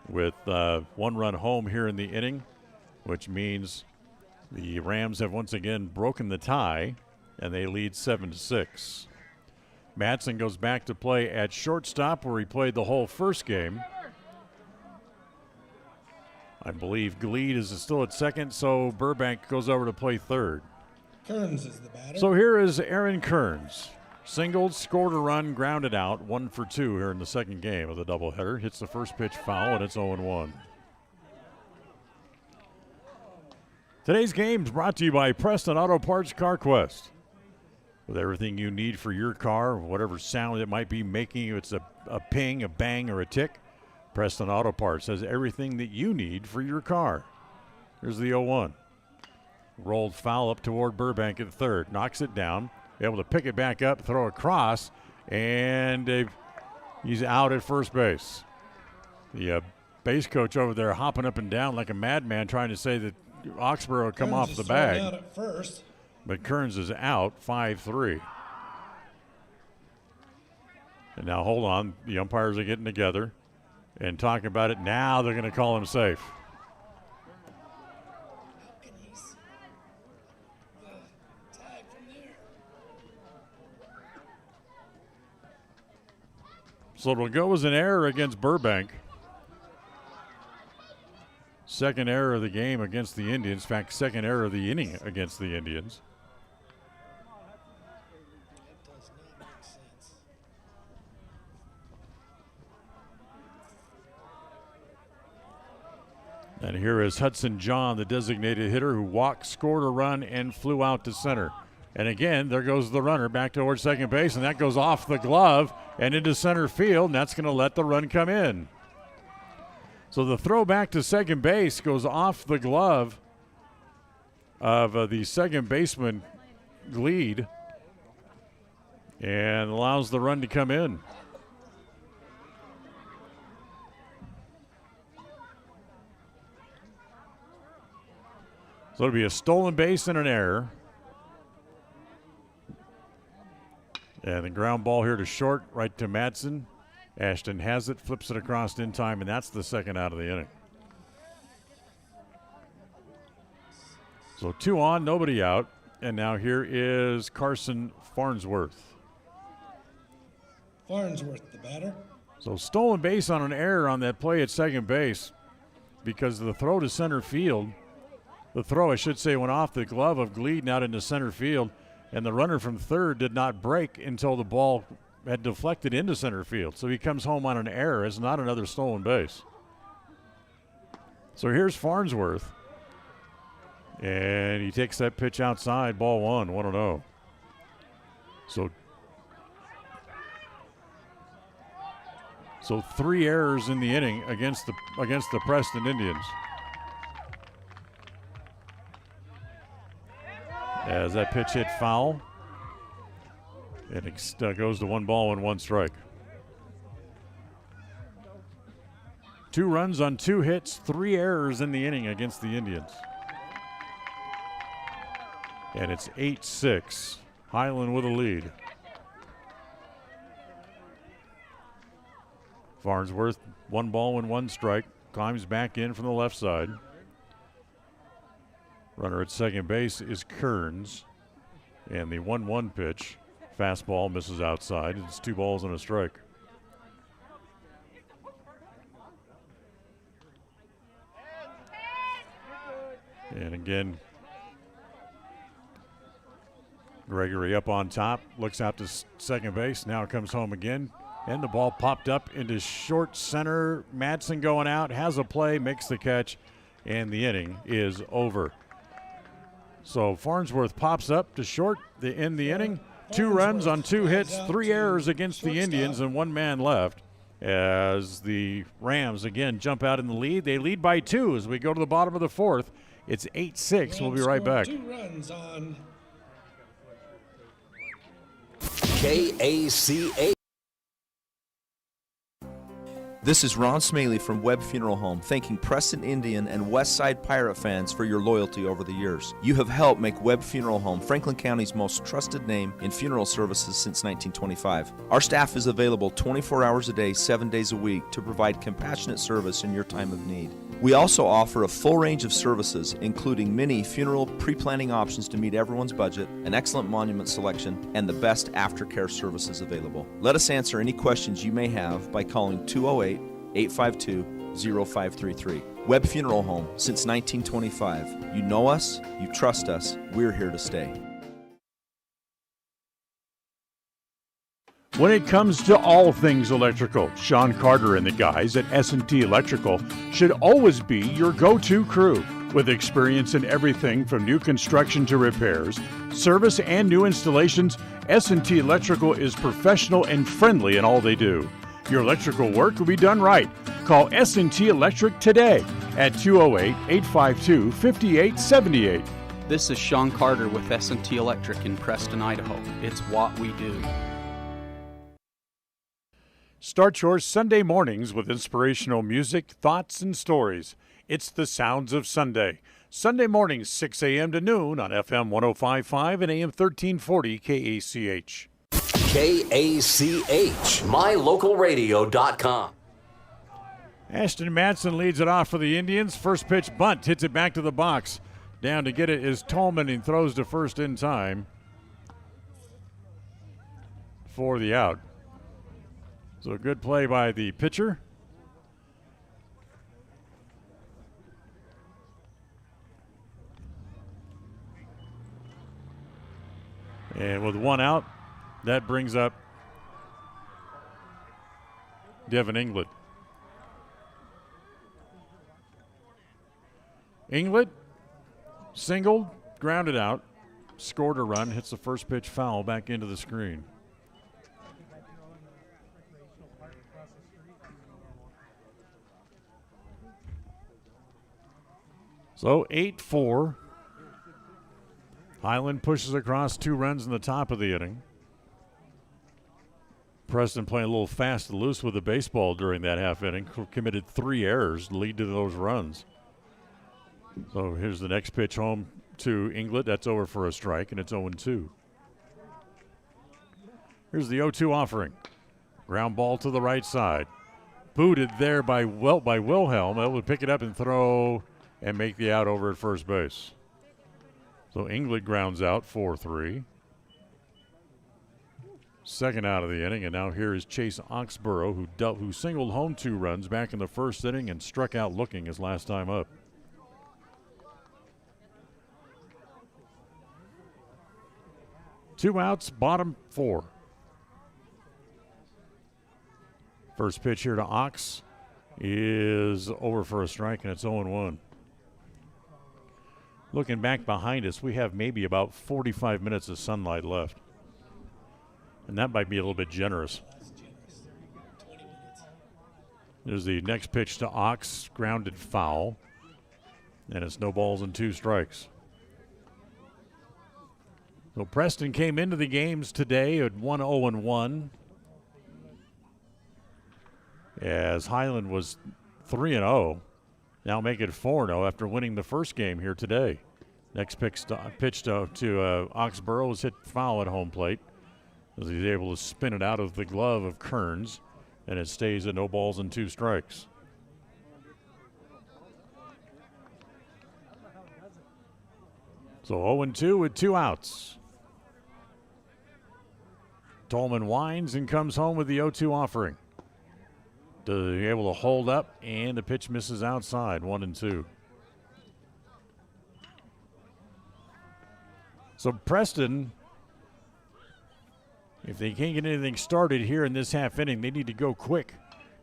with 1 run home here in the inning, which means the Rams have once again broken the tie, and they lead 7-6. Matson goes back to play at shortstop where he played the whole first game. I believe Gleed is still at second, so Burbank goes over to play third. Kearns is the batter. So here is Aaron Kearns. Singled, scored a run, grounded out, 1 for 2 here in the second game of the doubleheader. Hits the first pitch foul, and it's 0-1. Today's game is brought to you by Preston Auto Parts Car Quest. With everything you need for your car, whatever sound it might be making, if it's a ping, a bang, or a tick, Preston Auto Parts has everything that you need for your car. Here's the 0-1. Rolled foul up toward Burbank at third. Knocks it down. Able to pick it back up, throw across, and he's out at first base. The base coach over there hopping up and down like a madman trying to say that Oxborough come Kearns off the is thrown bag. out at first. But Kearns is out, 5-3. And now hold on. The umpires are getting together and talking about it. Now they're going to call him safe. So it'll go as an error against Burbank. Second error of the game against the Indians. In fact, second error of the inning against the Indians. And here is Hudson John, the designated hitter, who walked, scored a run, and flew out to center. And again, there goes the runner back towards second base, and that goes off the glove and into center field, and that's going to let the run come in. So the throw back to second base goes off the glove of the second baseman, Gleed, and allows the run to come in. So it'll be a stolen base and an error. And the ground ball here to short, right to Madsen. Ashton has it, flips it across in time, and that's the second out of the inning. So 2 on, nobody out. And now here is Carson Farnsworth. Farnsworth, the batter. So stolen base on an error on that play at second base because the throw to center field. The throw, I should say, went off the glove of Gleed and out into center field, and the runner from third did not break until the ball had deflected into center field. So he comes home on an error. It's not another stolen base. So here's Farnsworth, and he takes that pitch outside, ball 1-0. So 3 errors in the inning against the Preston Indians. As that pitch hit foul, and it goes to 1 ball and 1 strike. 2 runs on 2 hits, 3 errors in the inning against the Indians. And it's 8-6. Highland with a lead. Farnsworth, 1 ball and 1 strike, climbs back in from the left side. Runner at second base is Kearns. And the 1-1 pitch, fastball, misses outside. It's 2 balls and a strike. And again, Gregory up on top, looks out to second base, now comes home again. And the ball popped up into short center. Madsen going out, has a play, makes the catch, and the inning is over. So Farnsworth pops up to short to end the inning. 2 runs on 2 hits, 3 errors against the Indians, and 1 man left. As the Rams again jump out in the lead. They lead by 2 as we go to the bottom of the 4th. It's 8-6. We'll be right back. 2 runs on KACA. This is Ron Smaley from Webb Funeral Home, thanking Preston Indian and Westside Pirate fans for your loyalty over the years. You have helped make Webb Funeral Home Franklin County's most trusted name in funeral services since 1925. Our staff is available 24 hours a day, 7 days a week to provide compassionate service in your time of need. We also offer a full range of services, including many funeral pre-planning options to meet everyone's budget, an excellent monument selection, and the best aftercare services available. Let us answer any questions you may have by calling 208-852-0533. Webb Funeral Home, since 1925. You know us, you trust us, we're here to stay. When it comes to all things electrical, Sean Carter and the guys at S&T Electrical should always be your go-to crew. With experience in everything from new construction to repairs, service, and new installations, S&T Electrical is professional and friendly in all they do. Your electrical work will be done right. Call S&T Electric today at 208-852-5878. This is Sean Carter with S&T Electric in Preston, Idaho. It's what we do. Start your Sunday mornings with inspirational music, thoughts, and stories. It's the Sounds of Sunday. Sunday mornings, 6 a.m. to noon on FM 105.5 and AM 1340 KACH. KACH, mylocalradio.com. Ashton Madsen leads it off for the Indians. First pitch bunt, hits it back to the box. Down to get it is Tolman and throws to first in time for the out. So a good play by the pitcher. And with 1 out, that brings up Devin England. Inglet singled, grounded out, scored a run, hits the first pitch foul back into the screen. So 8-4. Highland pushes across 2 runs in the top of the inning. Preston playing a little fast and loose with the baseball during that half inning. Committed 3 errors to lead to those runs. So here's the next pitch home to Inglet. That's over for a strike, and it's 0-2. Here's the 0-2 offering. Ground ball to the right side. Booted there by Wilhelm. Able to pick it up and throw and make the out over at first base. So Inglet grounds out 4-3. Second out of the inning, and now here is Chase Oxborough, who singled home 2 runs back in the first inning and struck out looking his last time up. Two outs, bottom 4. First pitch here to Ox is over for a strike, and it's 0-1. Looking back behind us, we have maybe about 45 minutes of sunlight left. And that might be a little bit generous. There's the next pitch to Ox, grounded foul. And it's no balls and 2 strikes. So Preston came into the games today at 1-0-1. As Highland was 3-0. Now make it 4-0 after winning the first game here today. Next pitch to Oxborough is hit foul at home plate, as he's able to spin it out of the glove of Kearns, and it stays at no balls and 2 strikes. So 0-2 with 2 outs. Tolman winds and comes home with the 0-2 offering. To be able to hold up, and the pitch misses outside, 1-2. So Preston, if they can't get anything started here in this half inning, they need to go quick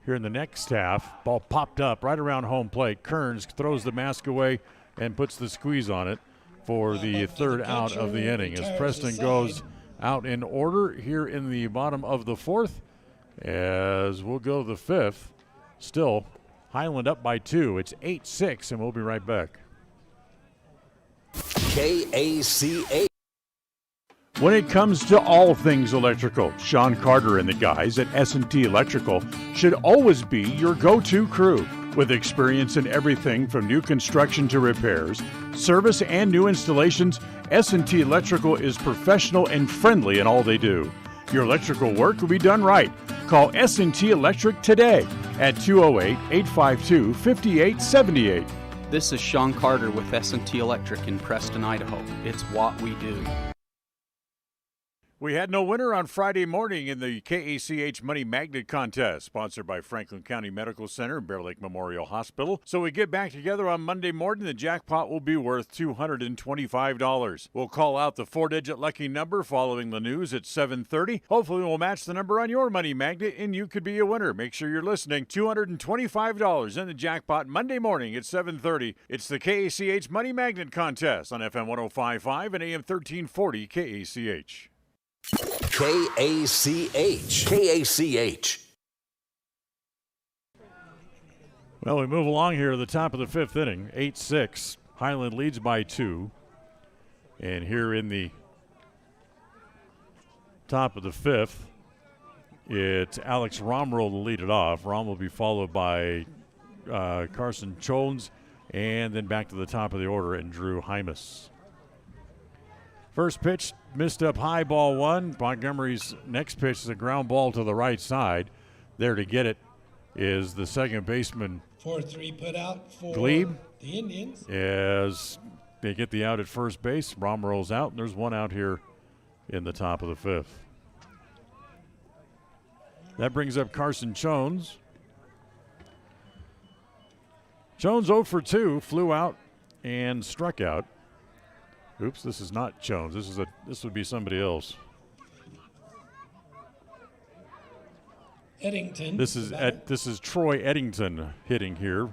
here in the next half. Ball popped up right around home plate. Kearns throws the mask away and puts the squeeze on it for the third out of the inning. As Preston goes out in order here in the bottom of the 4th. As we'll go to the 5th. Still, Highland up by 2. It's 8-6, and we'll be right back. KACH. When it comes to all things electrical, Sean Carter and the guys at S&T Electrical should always be your go-to crew. With experience in everything from new construction to repairs, service, and new installations, S&T Electrical is professional and friendly in all they do. Your electrical work will be done right. Call S&T Electric today at 208-852-5878. This is Sean Carter with S&T Electric in Preston, Idaho. It's what we do. We had no winner on Friday morning in the KACH Money Magnet Contest, sponsored by Franklin County Medical Center and Bear Lake Memorial Hospital. So we get back together on Monday morning. The jackpot will be worth $225. We'll call out the 4-digit lucky number following the news at 7:30. Hopefully we'll match the number on your money magnet, and you could be a winner. Make sure you're listening. $225 in the jackpot Monday morning at 7:30. It's the KACH Money Magnet Contest on FM 105.5 and AM 1340 KACH. KACH. Well, we move along here to the top of the 5th inning. 8-6. Highland leads by 2. And here in the top of the 5th, it's Alex Romrell to lead it off. Rom will be followed by Carson Cholnes, and then back to the top of the order, and Drew Hymas. First pitch, missed up high, ball 1. Montgomery's next pitch is a ground ball to the right side. There to get it is the second baseman, 4-3 put out for Glebe, the Indians. As they get the out at first base. Rom rolls out, and there's 1 out here in the top of the 5th. That brings up Carson Jones. Jones 0 for 2, flew out and struck out. Oops, this is not Jones. This would be somebody else. Eddington. This is Troy Eddington hitting here.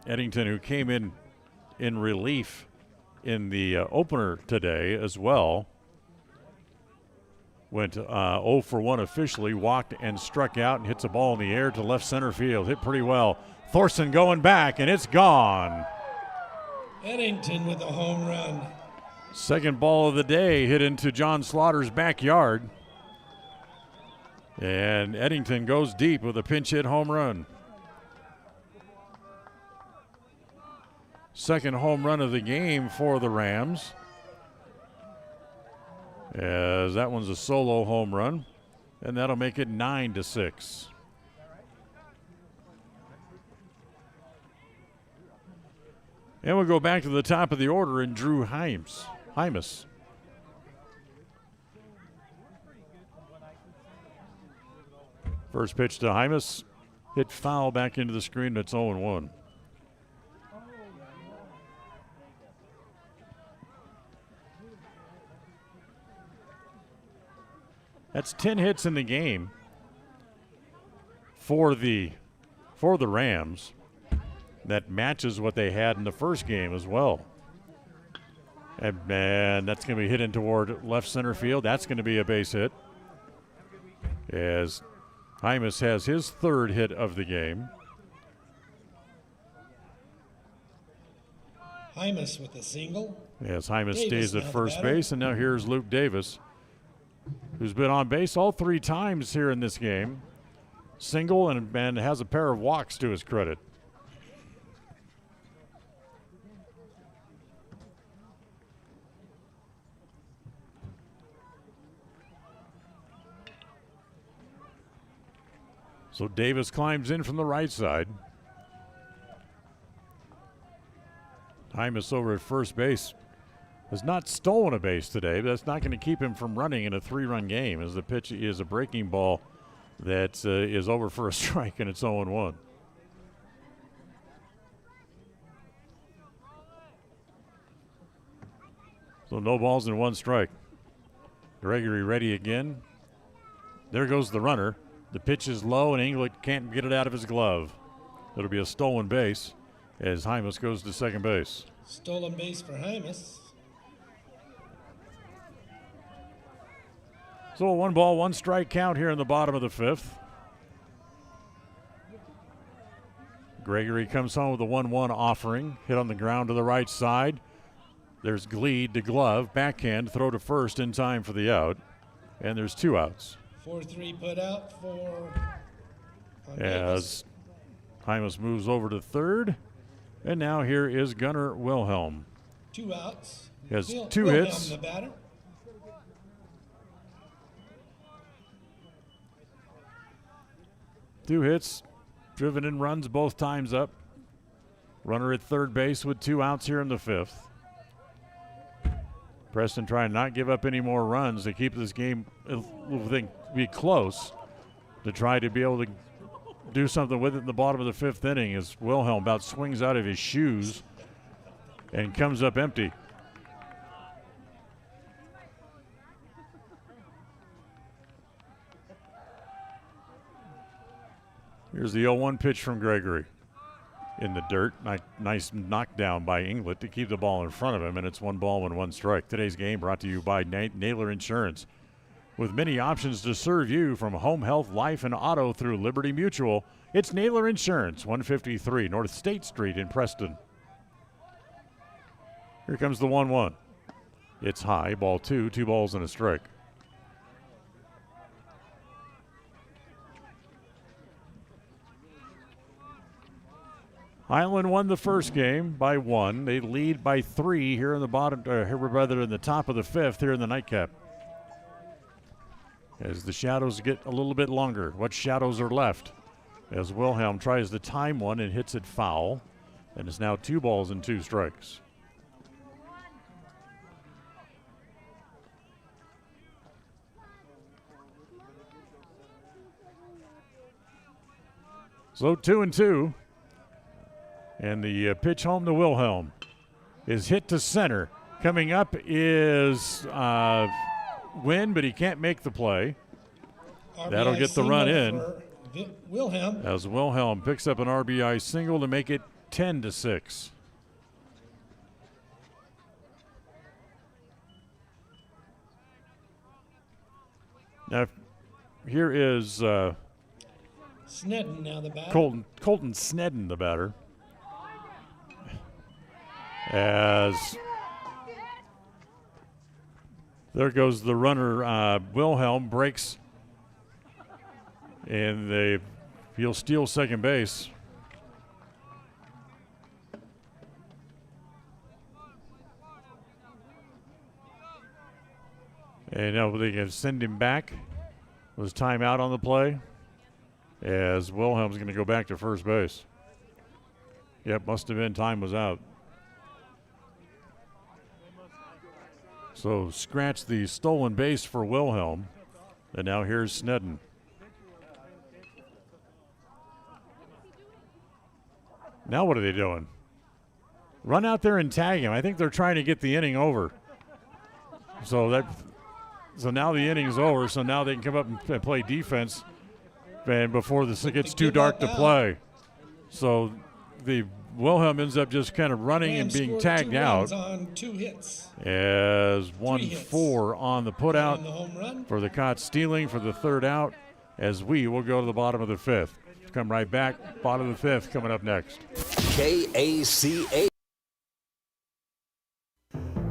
Eddington, who came in relief in the opener today as well, went 0 for 1 officially, walked and struck out and hits a ball in the air to left center field. Hit pretty well. Thorson going back, and it's gone. Eddington with a home run. Second ball of the day hit into John Slaughter's backyard. And Eddington goes deep with a pinch hit home run. Second home run of the game for the Rams, as that one's a solo home run, and that'll make it 9-6. And we'll go back to the top of the order and Drew Hymas. First pitch to Hymas, hit foul back into the screen. That's 0-1. That's 10 hits in the game for the Rams. That matches what they had in the first game as well. And that's going to be hit in toward left center field. That's going to be a base hit, as Hymas has his third hit of the game. Hymas with a single. As Hymas stays at first base, and now here's Luke Davis, who's been on base all 3 times here in this game. Single and has a pair of walks to his credit. So Davis climbs in from the right side. Hymas over at first base has not stolen a base today, but that's not going to keep him from running in a 3-run game, as the pitch is a breaking ball that is over for a strike, and it's 0-1. So no balls and 1 strike. Gregory ready again. There goes the runner. The pitch is low, and England can't get it out of his glove. It'll be a stolen base as Hymas goes to second base. Stolen base for Hymas. So a 1 ball, 1 strike count here in the bottom of the 5th. Gregory comes home with a 1-1 offering. Hit on the ground to the right side. There's Gleed to glove. Backhand, throw to first in time for the out. And there's 2 outs. 4-3 put out for as Hymas moves over to third. And now here is Gunnar Wilhelm. 2 outs. He has 2 Wilhelm, hits. the batter. Two hits, driven in runs both times up. Runner at third base with 2 outs here in the 5th. Preston trying to not give up any more runs to keep this game, be close, to try to be able to do something with it in the bottom of the 5th inning, as Wilhelm about swings out of his shoes and comes up empty. Here's the 0-1 pitch from Gregory. In the dirt, nice knockdown by Inglet to keep the ball in front of him, and it's 1 ball and 1 strike. Today's game brought to you by Naylor Insurance, with many options to serve you, from home, health, life, and auto through Liberty Mutual. It's Naylor Insurance, 153 North State Street in Preston. Here comes the 1-1. It's high, ball 2, 2 balls and a strike. Highland won the first game by 1. They lead by 3 here in the bottom, in the top of the 5th here in the nightcap. As the shadows get a little bit longer, what shadows are left? As Wilhelm tries to time one and hits it foul, and it's now 2 balls and 2 strikes. So 2-2. And the pitch home to Wilhelm is hit to center. Coming up is Wynn, but he can't make the play. That'll get the run in. Wilhelm. As Wilhelm picks up an RBI single to make it 10-6. Now, here is Snedden now the batter. Colton Snedden, the batter. As there goes the runner, Wilhelm breaks, and he'll steal second base. And now they can send him back. Was timeout on the play, as Wilhelm's going to go back to first base. Yep, must have been, time was out. So scratch the stolen base for Wilhelm. And now here's Snedden. Now what are they doing? Run out there and tag him. I think they're trying to get the inning over. So now the inning's over, so now they can come up and play defense and before it gets too dark to play. So the Wilhelm ends up just kind of running and being tagged out. On 2 hits. As 1-4 on the putout And the home run. for the caught stealing for the third out, as we will go to the bottom of the 5th. Come right back, bottom of the 5th coming up next. KACH.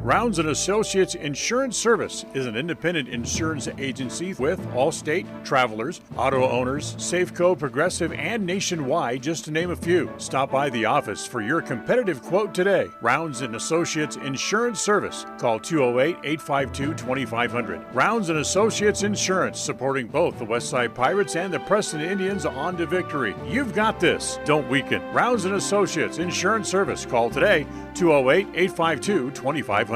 Rounds & Associates Insurance Service is an independent insurance agency with Allstate, Travelers, Auto Owners, Safeco, Progressive, and Nationwide, just to name a few. Stop by the office for your competitive quote today. Rounds & Associates Insurance Service. Call 208-852-2500. Rounds & Associates Insurance, supporting both the Westside Pirates and the Preston Indians on to victory. You've got this. Don't weaken. Rounds & Associates Insurance Service. Call today, 208-852-2500.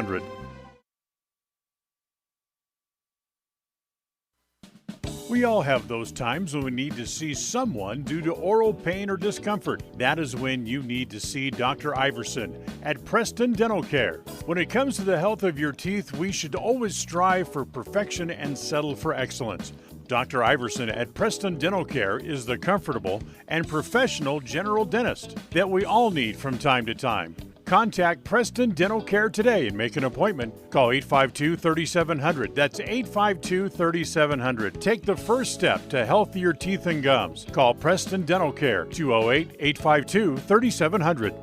We all have those times when we need to see someone due to oral pain or discomfort. That is when you need to see Dr. Iverson at Preston Dental Care. When it comes to the health of your teeth, we should always strive for perfection and settle for excellence. Dr. Iverson at Preston Dental Care is the comfortable and professional general dentist that we all need from time to time. Contact Preston Dental Care today and make an appointment. Call 852-3700. That's 852-3700. Take the first step to healthier teeth and gums. Call Preston Dental Care, 208-852-3700.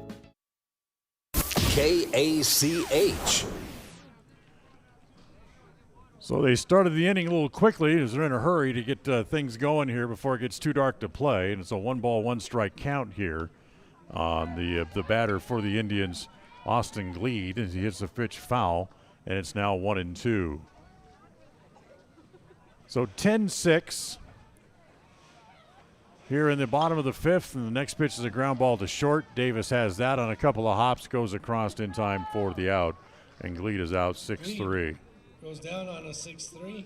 KACH. So they started the inning a little quickly as they're in a hurry to get things going here before it gets too dark to play. And it's a 1-ball, 1-strike count here on the batter for the Indians, Austin Gleed, as he hits the pitch foul, and it's now 1-2. So 10-6 here in the bottom of the 5th, and the next pitch is a ground ball to short. Davis has that on a couple of hops, goes across in time for the out, and Gleed is out 6-3. Goes down on a 6-3.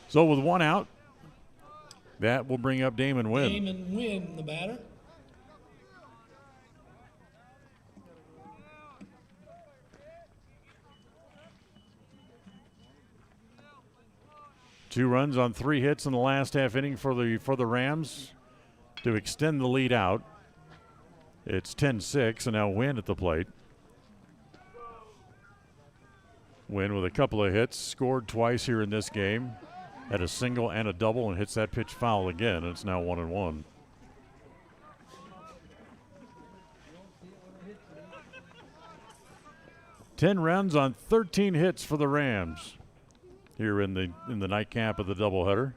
So with one out, that will bring up Damon Wynn. Damon Wynn, the batter. Two runs on 3 hits in the last half inning for the Rams to extend the lead out. It's 10-6, and now Wynn at the plate. Wynn with a couple of hits, scored twice here in this game. Had a single and a double and hits that pitch foul again, and it's now 1-1. Ten runs on 13 hits for the Rams here in the nightcap of the doubleheader.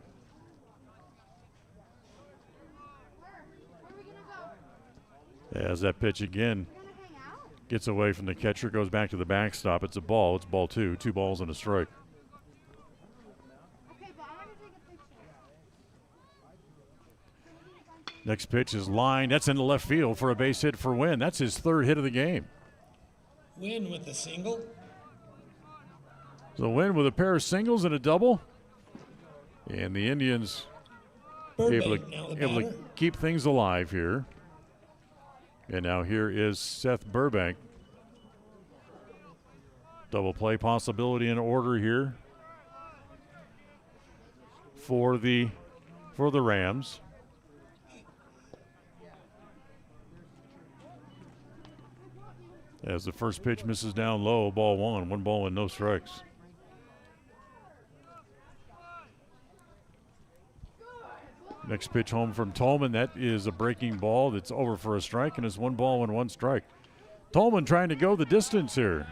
As that pitch again gets away from the catcher, goes back to the backstop. It's a ball. It's ball 2. 2 balls and a strike. Next pitch is lined. That's into left field for a base hit for Wynn. That's his 3rd hit of the game. Wynn with the single. So Wynn with a pair of singles and a double. And the Indians able to keep things alive here. And now here is Seth Burbank. Double play possibility in order here for the Rams. As the first pitch misses down low, ball one. 1 ball and no strikes. Next pitch home from Tolman. That is a breaking ball that's over for a strike, and it's 1 ball and 1 strike. Tolman trying to go the distance here.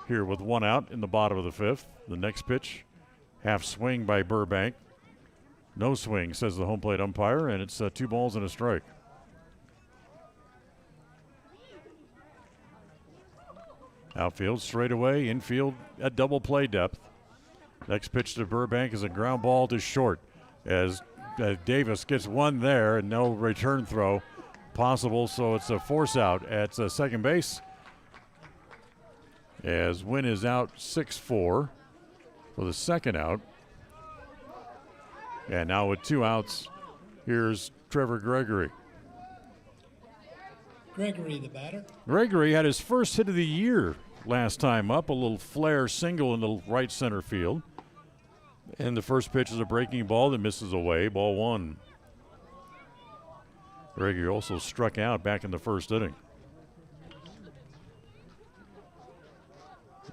Here with 1 out in the bottom of the 5th. The next pitch, half swing by Burbank. No swing, says the home plate umpire, and it's 2 balls and a strike. Outfield straight away, infield at double play depth. Next pitch to Burbank is a ground ball to short as Davis gets 1 there and no return throw possible, so it's a force out at second base. As Wynn is out 6-4 for the second out. And now with 2 outs, here's Trevor Gregory. Gregory, the batter. Gregory had his first hit of the year last time up, a little flare single in the right center field. And the first pitch is a breaking ball that misses away, ball 1. Gregory also struck out back in the first inning.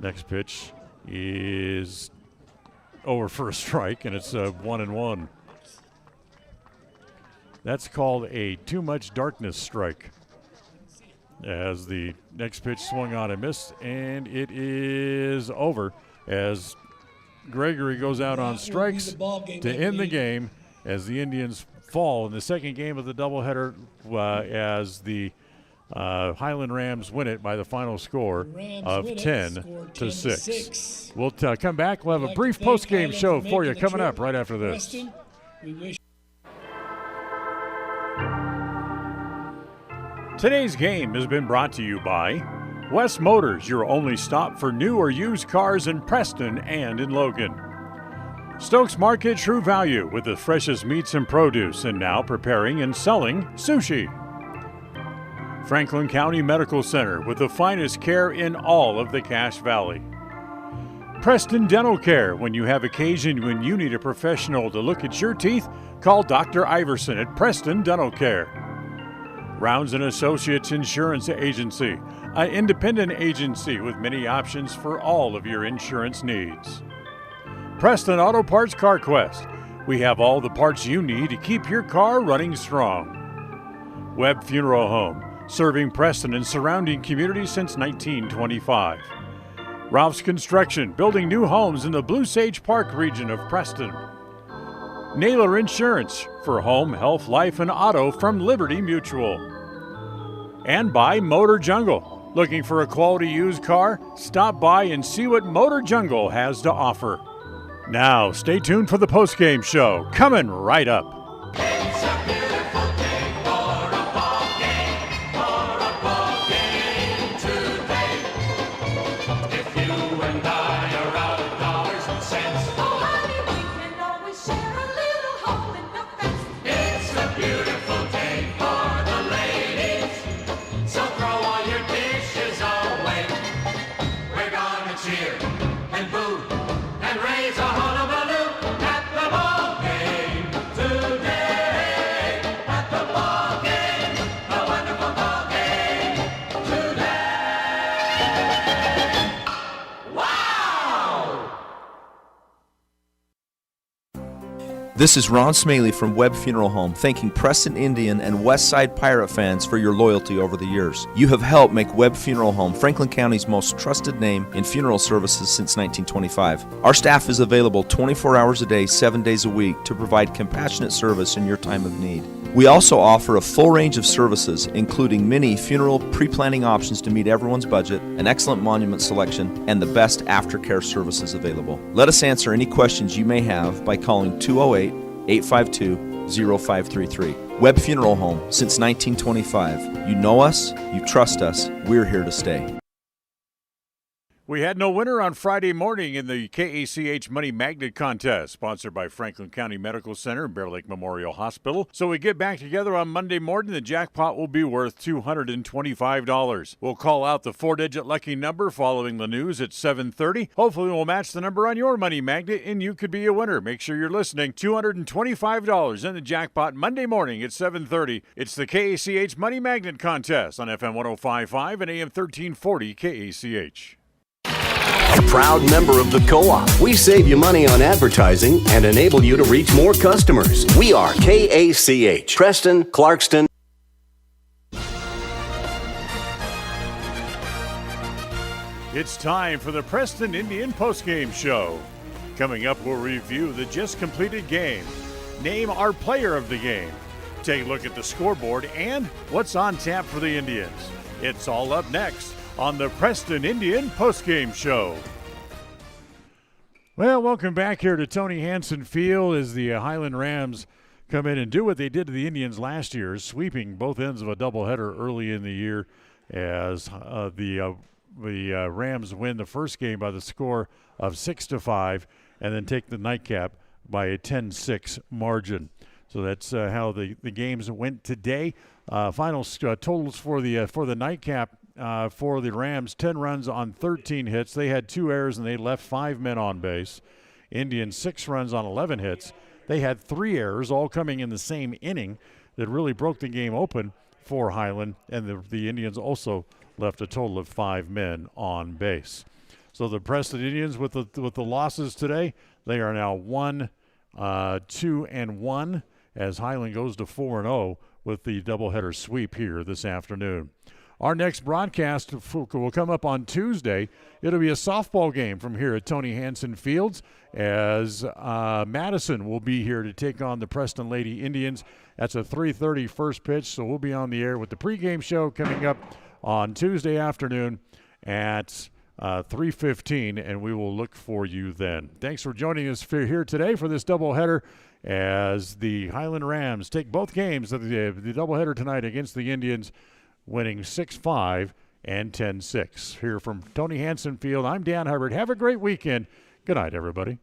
Next pitch is over for a strike, and it's 1-1. That's called a too much darkness strike. As the next pitch swung on and missed, and it is over as Gregory goes out on strikes to end the game as the Indians fall in the second game of the doubleheader as the Highland Rams win it by the final score of 10-6. We'll come back. We'll have a brief post-game show for you coming up right after this. Today's game has been brought to you by West Motors, your only stop for new or used cars in Preston and in Logan. Stokes Market True Value with the freshest meats and produce, and now preparing and selling sushi. Franklin County Medical Center with the finest care in all of the Cache Valley. Preston Dental Care. When you have occasion when you need a professional to look at your teeth, call Dr. Iverson at Preston Dental Care. Rounds & Associates Insurance Agency, an independent agency with many options for all of your insurance needs. Preston Auto Parts Car Quest. We have all the parts you need to keep your car running strong. Webb Funeral Home, serving Preston and surrounding communities since 1925. Ralph's Construction, building new homes in the Blue Sage Park region of Preston. Naylor Insurance, for home, health, life, and auto from Liberty Mutual. And by Motor Jungle. Looking for a quality used car? Stop by and see what Motor Jungle has to offer. Now, stay tuned for the postgame show, coming right up. It's a beautiful day for a ball game today. If you and I are out of dollars and cents, oh honey, we can always share a little hope in the fence. It's a beautiful day for the ladies, so throw all your dishes away. We're gonna cheer and boo and raise a hullabaloo at the ball game today. At the ball game, a wonderful ball game today. Wow! This is Ron Smaley from Webb Funeral Home, thanking Preston Indian and Westside Pirate fans for your loyalty over the years. You have helped make Webb Funeral Home Franklin County's most trusted name in funeral services since 1925. Our staff is available 24 hours a day, 7 days a week to provide compassionate service in your time of need. We also offer a full range of services, including many funeral pre-planning options to meet everyone's budget, an excellent monument selection, and the best aftercare services available. Let us answer any questions you may have by calling 208-852-0533. Webb Funeral Home, since 1925. You know us, you trust us, we're here to stay. We had no winner on Friday morning in the KACH Money Magnet Contest, sponsored by Franklin County Medical Center and Bear Lake Memorial Hospital. So we get back together on Monday morning. The jackpot will be worth $225. We'll call out the 4-digit lucky number following the news at 7:30. Hopefully we'll match the number on your Money Magnet, and you could be a winner. Make sure you're listening. $225 in the jackpot Monday morning at 7:30. It's the KACH Money Magnet Contest on FM 105.5 and AM 1340 KACH. A proud member of the Co-op. We save you money on advertising and enable you to reach more customers. We are KACH, Preston, Clarkston. It's time for the Preston Indian postgame show. Coming up, we'll review the just completed game, name our player of the game, take a look at the scoreboard, and what's on tap for the Indians. It's all up next on the Preston Indian postgame show. Well, welcome back here to Tony Hansen Field as the Highland Rams come in and do what they did to the Indians last year, sweeping both ends of a doubleheader early in the year as the Rams win the first game by the score of 6-5 and then take the nightcap by a 10-6 margin. So that's how the games went today. Final totals for the nightcap. For the Rams, 10 runs on 13 hits. They had 2 errors and they left 5 men on base. Indians, 6 runs on 11 hits. They had 3 errors, all coming in the same inning that really broke the game open for Highland. And the Indians also left a total of 5 men on base. So the Preston Indians with the losses today, they are now 1-2-1 as Highland goes to 4-0 with the doubleheader sweep here this afternoon. Our next broadcast will come up on Tuesday. It'll be a softball game from here at Tony Hansen Fields as Madison will be here to take on the Preston Lady Indians. That's a 3:30 first pitch, so we'll be on the air with the pregame show coming up on Tuesday afternoon at 3:15, and we will look for you then. Thanks for joining us here today for this doubleheader as the Highland Rams take both games of the doubleheader tonight against the Indians, winning 6-5 and 10-6. Here from Tony Hansen Field, I'm Dan Hubbard. Have a great weekend. Good night, everybody.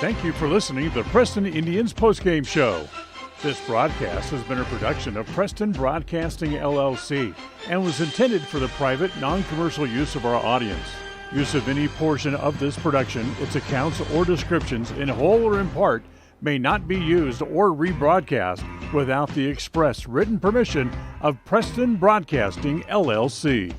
Thank you for listening to the Preston Indians postgame show. This broadcast has been a production of Preston Broadcasting, LLC, and was intended for the private, non-commercial use of our audience. Use of any portion of this production, its accounts or descriptions, in whole or in part, may not be used or rebroadcast without the express written permission of Preston Broadcasting, LLC.